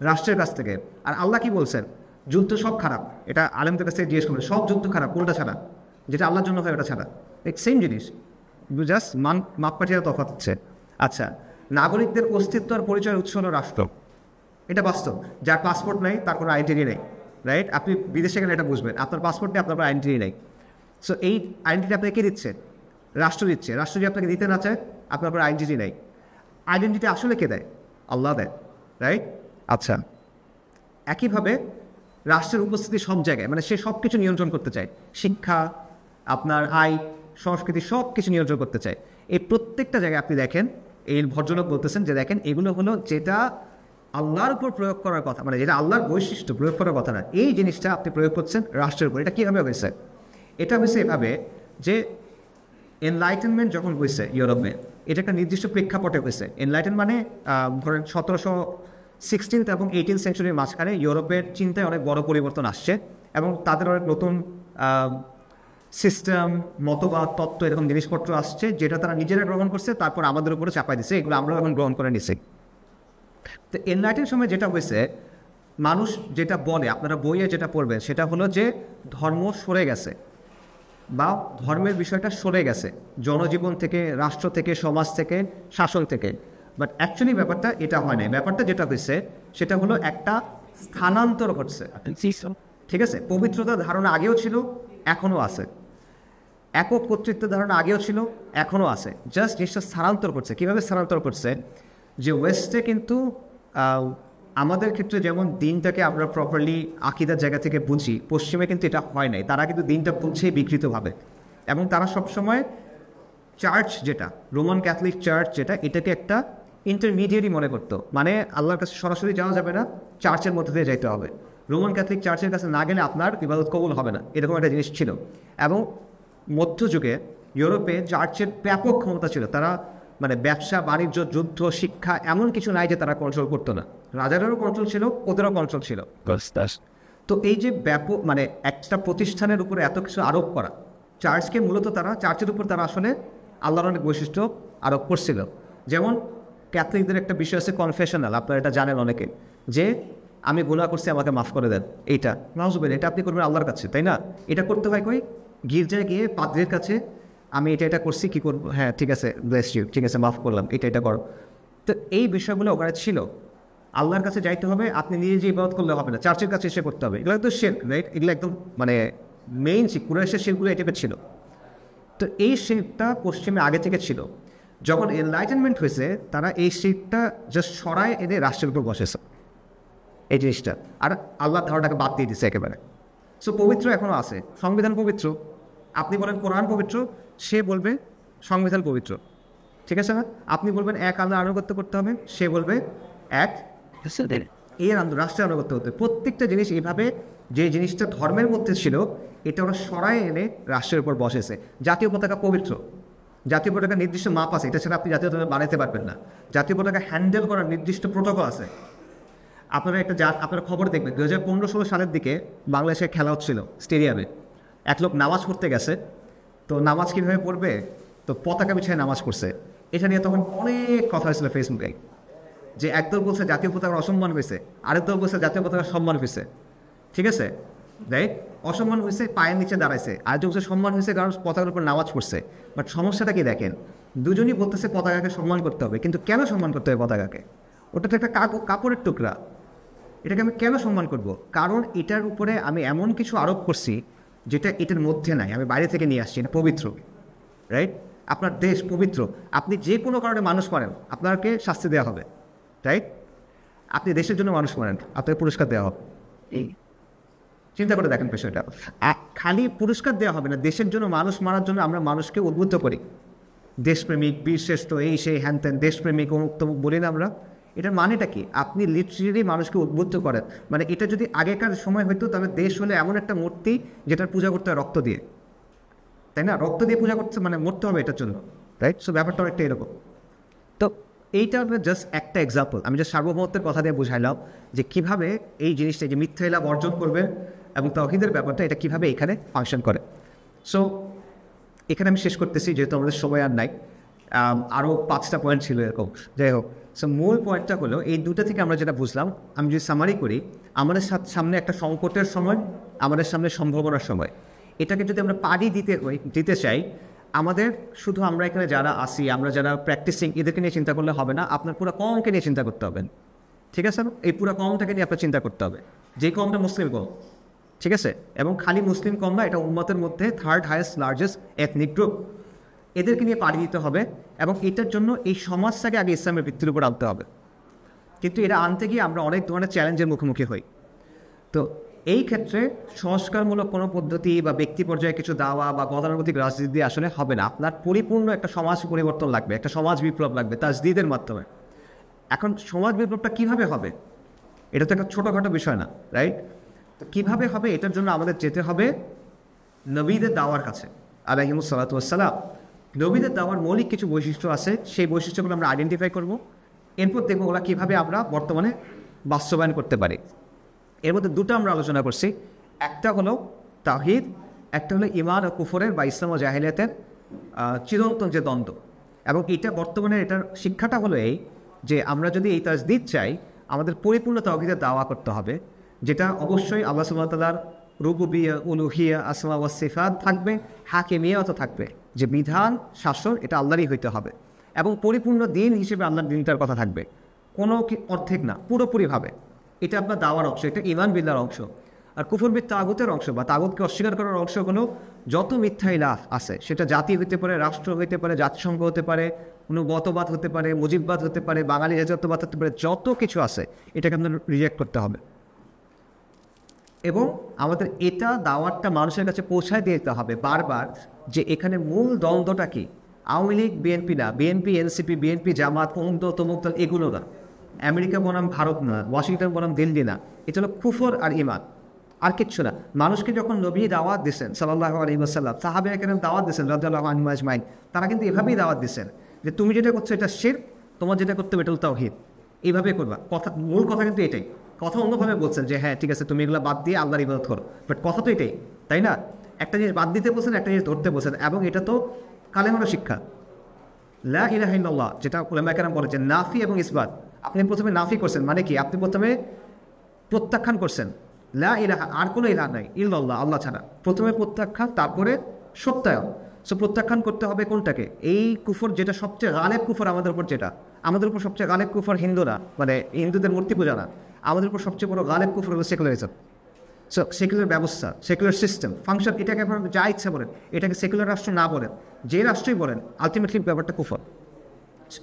রাষ্ট্রের কাছ থেকে। আর আল্লাহ কি বলছেন? যুদ্ধ সব খারাপ। এটা আলেমদের কাছ থেকে জিজ্ঞেস করবে, সব যুদ্ধ খারাপ কোনটা ছাড়া? যেটা আল্লাহর জন্য হয় ওটা ছাড়া। এক সেম জিনিস, জাস্ট মাপকাঠিরা তফাৎ হচ্ছে। আচ্ছা, নাগরিকদের অস্তিত্ব আর পরিচয়ের উৎস হলো রাষ্ট্র। এটা বাস্তব। যার পাসপোর্ট নেই তার কোনো আইডেন্টিটি নেই, রাইট? আপনি বিদেশে গেলে এটা বুঝবেন, আপনার পাসপোর্ট নেই, আপনার কোনো আইডেন্টিটি নেই। সো এই আইডেন্টিটি আপনাকে কে দিচ্ছে? রাষ্ট্র দিচ্ছে। রাষ্ট্র যদি আপনাকে দিতে না চায়, আপনার কোনো আইডেন্টিটি নেই। আইডেন্টিটি আসলে কে দেয়? আল্লাহ দেয়, রাইট? আচ্ছা, একইভাবে রাষ্ট্রের উপস্থিতি সব জায়গায়, মানে সে সব কিছু নিয়ন্ত্রণ করতে চায়। শিক্ষা, আপনার আয়, সংস্কৃতি, সব কিছু নিয়ন্ত্রণ করতে চায়। এই প্রত্যেকটা জায়গায় আপনি দেখেন, এই ভদ্রলোক বলতেছেন যে দেখেন এগুলো হলো যেটা আল্লাহর উপর প্রয়োগ করার কথা, মানে যেটা আল্লাহর বৈশিষ্ট্য, প্রয়োগ করার কথা না, এই জিনিসটা আপনি প্রয়োগ করছেন রাষ্ট্রের উপর। এটা কীভাবে হয়েছে? এটা হয়েছে এভাবে যে এনলাইটেনমেন্ট যখন হয়েছে ইউরোপে, এটা একটা নির্দিষ্ট প্রেক্ষাপটে হয়েছে। এনলাইটেন মানে ধরেন 1716 এবং 18 সেঞ্চুরির মাঝখানে ইউরোপের চিন্তায় অনেক বড় পরিবর্তন আসছে এবং তাদের অনেক নতুন সিস্টেম, মতবাদ, তত্ত্ব, এরকম জিনিসপত্র আসছে যেটা তারা নিজেরা গ্রহণ করছে, তারপর আমাদের উপরে চাপাই দিচ্ছে, এগুলো আমরা এখন গ্রহণ করে নিচ্ছি। তো এনলাইটেন সময় যেটা হয়েছে, মানুষ যেটা বলে, আপনারা বইয়ে যেটা পড়বেন সেটা হলো যে ধর্ম সরে গেছে বা ধর্মের বিষয়টা সরে গেছে জনজীবন থেকে, রাষ্ট্র থেকে, সমাজ থেকে, শাসন থেকে। বাট অ্যাকচুয়ালি ব্যাপারটা এটা হয় না। ব্যাপারটা যেটা হয়েছে সেটা হলো একটা স্থানান্তর ঘটছে, ঠিক আছে? পবিত্রতার ধারণা আগেও ছিল, এখনও আছে। একক কর্তৃত্বের ধারণা আগেও ছিল, এখনও আছে। জাস্ট জিনিসটা স্থানান্তর করছে। কীভাবে স্থানান্তর করছে? যে ওয়েস্টে কিন্তু আমাদের ক্ষেত্রে যেমন দিনটাকে আমরা প্রপারলি আকিদার জায়গা থেকে বুঝি, পশ্চিমে কিন্তু এটা হয় নাই। তারা কিন্তু দিনটা বুঝছেই বিকৃতভাবে, এবং তারা সবসময় চার্চ, যেটা রোমান ক্যাথলিক চার্চ, যেটা এটাকে একটা ইন্টারমিডিয়েটই মনে করতো। মানে আল্লাহর কাছে সরাসরি যাওয়া যাবে না, চার্চের মধ্যে দিয়ে যাইতে হবে। রোমান ক্যাথলিক চার্চের কাছে না গেলে আপনার ইবাদত কবুল হবে না, এরকম একটা জিনিস ছিল। এবং মধ্যযুগে ইউরোপে চার্চের ব্যাপক ক্ষমতা ছিল। তারা মানে ব্যবসা, বাণিজ্য, যুদ্ধ, শিক্ষা, এমন কিছু নাই যে তারা কন্ট্রোল করতো না। রাজাদেরও কন্ট্রোল ছিল, ওদেরও কন্ট্রোল ছিল। তো এই যে ব্যাপক, মানে একটা প্রতিষ্ঠানের উপরে এত কিছু আরোপ করা, চার্চকে মূলত তারা, চার্চের উপর তারা আসলে আল্লাহর অনেক বৈশিষ্ট্য আরোপ করছিল। যেমন ক্যাথলিকদের একটা বিষয় আছে কনফেশনাল, আপনারা এটা জানেন অনেকে, যে আমি গুনাহ করছি, আমাকে মাফ করে দেন। এইটা নাউজুবিল্লাহ, এটা আপনি করবেন আল্লাহর কাছে, তাই না? এটা করতে হয় কই? গির্জায় গিয়ে পাদ্রীর কাছে, আমি এটা করছি, কি করবো? হ্যাঁ ঠিক আছে, ব্লেস ইউ, ঠিক আছে মাফ করলাম, এটা করো। তো এই বিষয়গুলো ওখানে ছিল। আল্লাহর কাছে যাইতে হবে, আপনি নিজে যে ইবাদত করলে হবে না, চার্চের কাছে এসে করতে হবে। এগুলো তো শিরক, রাইট? এগুলো একদম মানে মেইন কুরাইশের শিরকগুলো এই টাইপের ছিল। তো এই শিরকটা পশ্চিমে আগে থেকে ছিল। যখন এনলাইটেনমেন্ট হয়েছে, তারা এই শিরকটা জাস্ট সরায় এনে রাষ্ট্রের উপর বসেছে, এই জিনিসটা। আর আল্লাহর ধারণাটাকে বাদ দিয়ে দিচ্ছে একেবারে। সো পবিত্র এখনও আছে, সংবিধান পবিত্র। আপনি বলেন কোরআন পবিত্র, সে বলবে সংবিধান পবিত্র, ঠিক আছে না? আপনি বলবেন এক আল্লাহ আনুগত্য করতে হবে, সে বলবে এক এর রাষ্ট্রের আনুগত্য হতে। প্রত্যেকটা জিনিস এইভাবে, যে জিনিসটা ধর্মের মধ্যে ছিল, এটা ওরা সরায় এনে রাষ্ট্রের উপর বসেছে। জাতীয় পতাকা পবিত্র, জাতীয় পতাকা নির্দিষ্ট মাপ আছে, এটা ছাড়া আপনি জাতীয় পতাকা বানাতে পারবেন না। জাতীয় পতাকা হ্যান্ডেল করার নির্দিষ্ট প্রোটোকল আছে। আপনারা আপনারা খবর দেখবেন 2015-16 সালের দিকে বাংলাদেশে খেলা হচ্ছিল স্টেডিয়ামে, এক লোক নামাজ পড়তে গেছে। তো নামাজ কীভাবে পড়বে? তো পতাকা বিছায় নামাজ পড়ছে। এটা নিয়ে তখন অনেক কথা হয়েছিল ফেসবুকে, যে একদল বলছে জাতীয় পতাকার অসম্মান হয়েছে, আরেক দল বলছে জাতীয় পতাকার সম্মান হয়েছে, ঠিক আছে? রাইট? অসম্মান হয়েছে, পায়ের নিচে দাঁড়াইছে, আরেকজন বলছে সম্মান হয়েছে কারণ পতাকার উপর নামাজ পড়ছে। বাট সমস্যাটা কি দেখেন, দুজনই বলতেছে পতাকাকে সম্মান করতে হবে, কিন্তু কেন সম্মান করতে হবে পতাকাকে? ওটা তো একটা কাপড়ের টুকরা, এটাকে আমি কেন সম্মান করব? কারণ এটার উপরে আমি এমন কিছু আরোপ করছি যেটা এটার মধ্যে নাই, আমি বাইরে থেকে নিয়ে আসছি, এটা পবিত্র, রাইট? আপনার দেশ পবিত্র, আপনি যে কোনো কারণে মানুষ মারেন আপনাকে শাস্তি দেওয়া হবে, রাইট? আপনি দেশের জন্য মানুষ মারেন আপনাকে পুরস্কার দেওয়া হবে। চিন্তা করে দেখেন বিষয়টা, খালি পুরস্কার দেওয়া হবে না, দেশের জন্য মানুষ মারার জন্য আমরা মানুষকে উদ্বুদ্ধ করি, দেশপ্রেমিক, বীরশ্রেষ্ঠ, এই সেই হ্যান ত্যান, দেশপ্রেমিক অমুক তমুক বলি না আমরা। এটার মানেটা কি? আপনি লিটারেলি মানুষকে উদ্বুদ্ধ করেন। মানে এটা যদি আগেকার সময় হইতো তাহলে দেশ হলে এমন একটা মূর্তি যেটার পূজা করতে হয় রক্ত দিয়ে, তাই না? রক্ত দিয়ে পূজা করতে মানে মরতে হবে এটার জন্য, রাইট? সো ব্যাপারটা অনেকটা এরকম। তো এইটা জাস্ট একটা এক্সাম্পল, আমি যে সার্বভৌমত্বের কথা দিয়ে বুঝাইলাম যে কীভাবে এই জিনিসটা, যে মিথ্যা ইলাহ বর্জন করবে এবং তাওহীদের ব্যাপারটা, এটা কীভাবে এখানে ফাংশন করে। সো এখানে আমি শেষ করতেছি যেহেতু আমাদের সময় আর নাই, আরও 5টা পয়েন্ট ছিল এরকম। যাই হোক, সো মূল পয়েন্টটা হলো এই দুটো থেকে আমরা যেটা বুঝলাম, আমি যদি সামারি করি, আমাদের সামনে একটা সংকটের সময়, আমাদের সামনে সম্ভাবনার সময়, এটাকে যদি আমরা পাড়ি দিতে চাই, আমাদের শুধু আমরা এখানে যারা আসি, আমরা যারা প্র্যাকটিসিং, এদেরকে নিয়ে চিন্তা করলে হবে না, আপনার পুরো কমকে নিয়ে চিন্তা করতে হবে, ঠিক আছে? এই পুরো কমটাকে নিয়ে আপনার চিন্তা করতে হবে, যে কমটা মুসলিম কম, ঠিক আছে? এবং খালি মুসলিম কম না, এটা উম্মতের মধ্যে 3rd highest largest ethnic group, এদেরকে নিয়ে পাড়ি দিতে হবে। এবং এটার জন্য এই সমাজটাকে আগে ইসলামের ভিত্তির উপর আনতে হবে, কিন্তু এটা আনতে গিয়ে আমরা অনেক ধরনের চ্যালেঞ্জের মুখোমুখি হই। তো এই ক্ষেত্রে সংস্কারমূলক কোনো পদ্ধতি বা ব্যক্তি পর্যায়ে কিছু দাওয়া বা গতানুগতিক রাজনীতি দিয়ে আসলে হবে না, আপনার পরিপূর্ণ একটা সমাজ পরিবর্তন লাগবে, একটা সমাজ বিপ্লব লাগবে তাজদীদের মাধ্যমে। এখন সমাজ বিপ্লবটা কীভাবে হবে? এটা তো একটা ছোটোখাটো বিষয় না, রাইট? তো কীভাবে হবে? এটার জন্য আমাদের যেতে হবে নবীদের দাওয়ার কাছে, আলাইহিমুস সালাতু ওয়াস সালাম। নবীদের দাওয়ার মৌলিক কিছু বৈশিষ্ট্য আছে, সেই বৈশিষ্ট্যগুলো আমরা আইডেন্টিফাই করব, এরপর দেখবো ওগুলো কীভাবে আমরা বর্তমানে বাস্তবায়ন করতে পারি। এর মধ্যে দুটো আমরা আলোচনা করছি, একটা হলো তাওহীদ, একটা হলো ঈমান ও কুফরের বা ইসলাম ও জাহেলিয়াতের চিরন্তন যে দ্বন্দ্ব। এবং এটা বর্তমানে এটার শিক্ষাটা হলো এই যে আমরা যদি এই তাজদীদ চাই, আমাদের পরিপূর্ণ তাওহীদের দাওয়া করতে হবে, যেটা অবশ্যই আল্লাহ সুবহানাহু ওয়া তাআলার রুবুবিয়্যাহ, উলুহিয়্যাহ, আসমা ওয়াস সিফাত থাকবে, হাকিমিয়্যাহও থাকবে, যে বিধান শাসন এটা আল্লাহরই হইতে হবে, এবং পরিপূর্ণ দিন হিসেবে আল্লাহর দিনটার কথা থাকবে, কোনো অর্ধেক না, পুরোপুরিভাবে। এটা আপনার দাওয়ার অংশ, এটা ঈমান বিল্লাহর অংশ। আর কুফর বিত তাগুতের অংশ বা তাগুতকে অস্বীকার করার অংশ হলো যত মিথ্যা ইলাহ আছে, সেটা জাতি হইতে পারে, রাষ্ট্র হইতে পারে, জাতিসংঘ হতে পারে, কোনো মতবাদ হতে পারে, মুজিববাদ হতে পারে, বাঙালি জাতীয়তাবাদ হতে পারে, যত কিছু আছে এটাকে আপনার রিজেক্ট করতে হবে। এবং আমাদের এটা দাওয়াতটা মানুষের কাছে পৌঁছায় দিতে হবে বারবার, যে এখানে মূল দ্বন্দ্বটা কি। আওয়ামী লীগ বিএনপি না, বিএনপি এনসিপি, বিএনপি জামাত, অমুক দল তমুক দল, এগুলো না। আমেরিকা বনাম ভারত না, ওয়াশিংটন বনাম দিল্লি না, এটা হলো কুফর আর ঈমান, আর কিচ্ছু না। মানুষকে যখন নবী দাওয়াত দিচ্ছেন সাল্লাল্লাহু আলাইহি ওয়াসাল্লাম, সাহাবায়ে কেরাম দাওয়াত দিচ্ছেন রাদিয়াল্লাহু আনহুম আজমাইন, তারা কিন্তু এভাবেই দাওয়াত দিচ্ছেন যে তুমি যেটা করছো এটা শিরক, তোমার যেটা করতে হবে এটা হলো তাওহীদ, এইভাবে করবা। কথা, মূল কথা কিন্তু এটাই। কথা অন্যভাবে বলছেন যে হ্যাঁ ঠিক আছে তুমি এগুলো বাদ দিয়ে আল্লাহর ইবাদত করো, বাট কথা তো এটাই, তাই না? একটা জিনিস বাদ দিতে বলছেন, একটা জিনিস ধরতে বলছেন, এবং এটা তো কালেমার শিক্ষা, লা ইলাহা ইল্লাল্লাহ, যেটা উলামায়ে কেরাম বলেছেন নাফি এবং ইসবাত। আপনি প্রথমে নাফি করছেন, মানে কি? আপনি প্রথমে প্রত্যাখ্যান করছেন, লা ইলাহা, আর কোনো ইলাহ নাই ইল্লাল্লাহ, আল্লাহ ছাড়া। প্রথমে প্রত্যাখ্যান, তারপরে সত্যায়ন। সো প্রত্যাখ্যান করতে হবে কোনটাকে? এই কুফর যেটা সবচেয়ে গালেব কুফর আমাদের উপর, যেটা আমাদের উপর সবচেয়ে গালেব কুফর হিন্দুরা, মানে হিন্দুদের মূর্তি পূজা না, আমাদের উপর সবচেয়ে বড় গালেব কুফর হলো সেকুলারিজম। সো সেকুলার ব্যবস্থা, সেকুলার সিস্টেম, ফাংশন, এটাকে আপনার যা ইচ্ছা বলেন, এটাকে সেকুলার রাষ্ট্র না বলেন, যে রাষ্ট্রই বলেন, আলটিমেটলি ব্যাপারটা কুফর।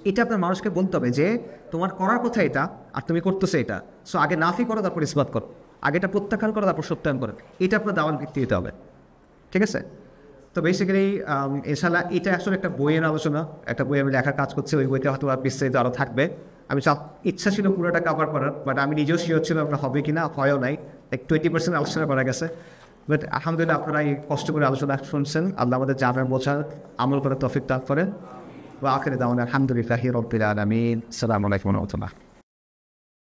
এটা আপনার মানুষকে বলতে হবে যে তোমার করার কথা এটা, আর তুমি করতেছো এটা। সো আগে নাফি করো, তারপর ইসবাত করো, আগে এটা প্রত্যাখ্যান করো, তারপর সত্যায়ন করেন। এটা আপনার দাওয়ার ভিত্তি হতে হবে, ঠিক আছে? তো বেসিক্যালি ইনশাআল্লাহ এটা আসলে একটা বইয়ের আলোচনা, একটা বই আমি লেখার কাজ করছি, ওই বইটা হয়তো আর বিস্তারিত আরও থাকবে। আমি ইচ্ছা ছিল পুরোটা কভার করার, বাট আমি নিজেও শিওর ছিল আপনার হবে কি না, হয়ও নাই, 20% আলোচনা করা গেছে। বাট আলহামদুলিল্লাহ আপনারা এই কষ্ট করে আলোচনা শুনছেন, আল্লাহ আমাদের জানার বোঝার আমল করে তৌফিক দান করেন। ওয়া আখিরু দাওয়ানা আলহামদুলিল্লাহি রাব্বিল আলামিন। আসসালামু আলাইকুম ওয়া রাহমাতুল্লাহ।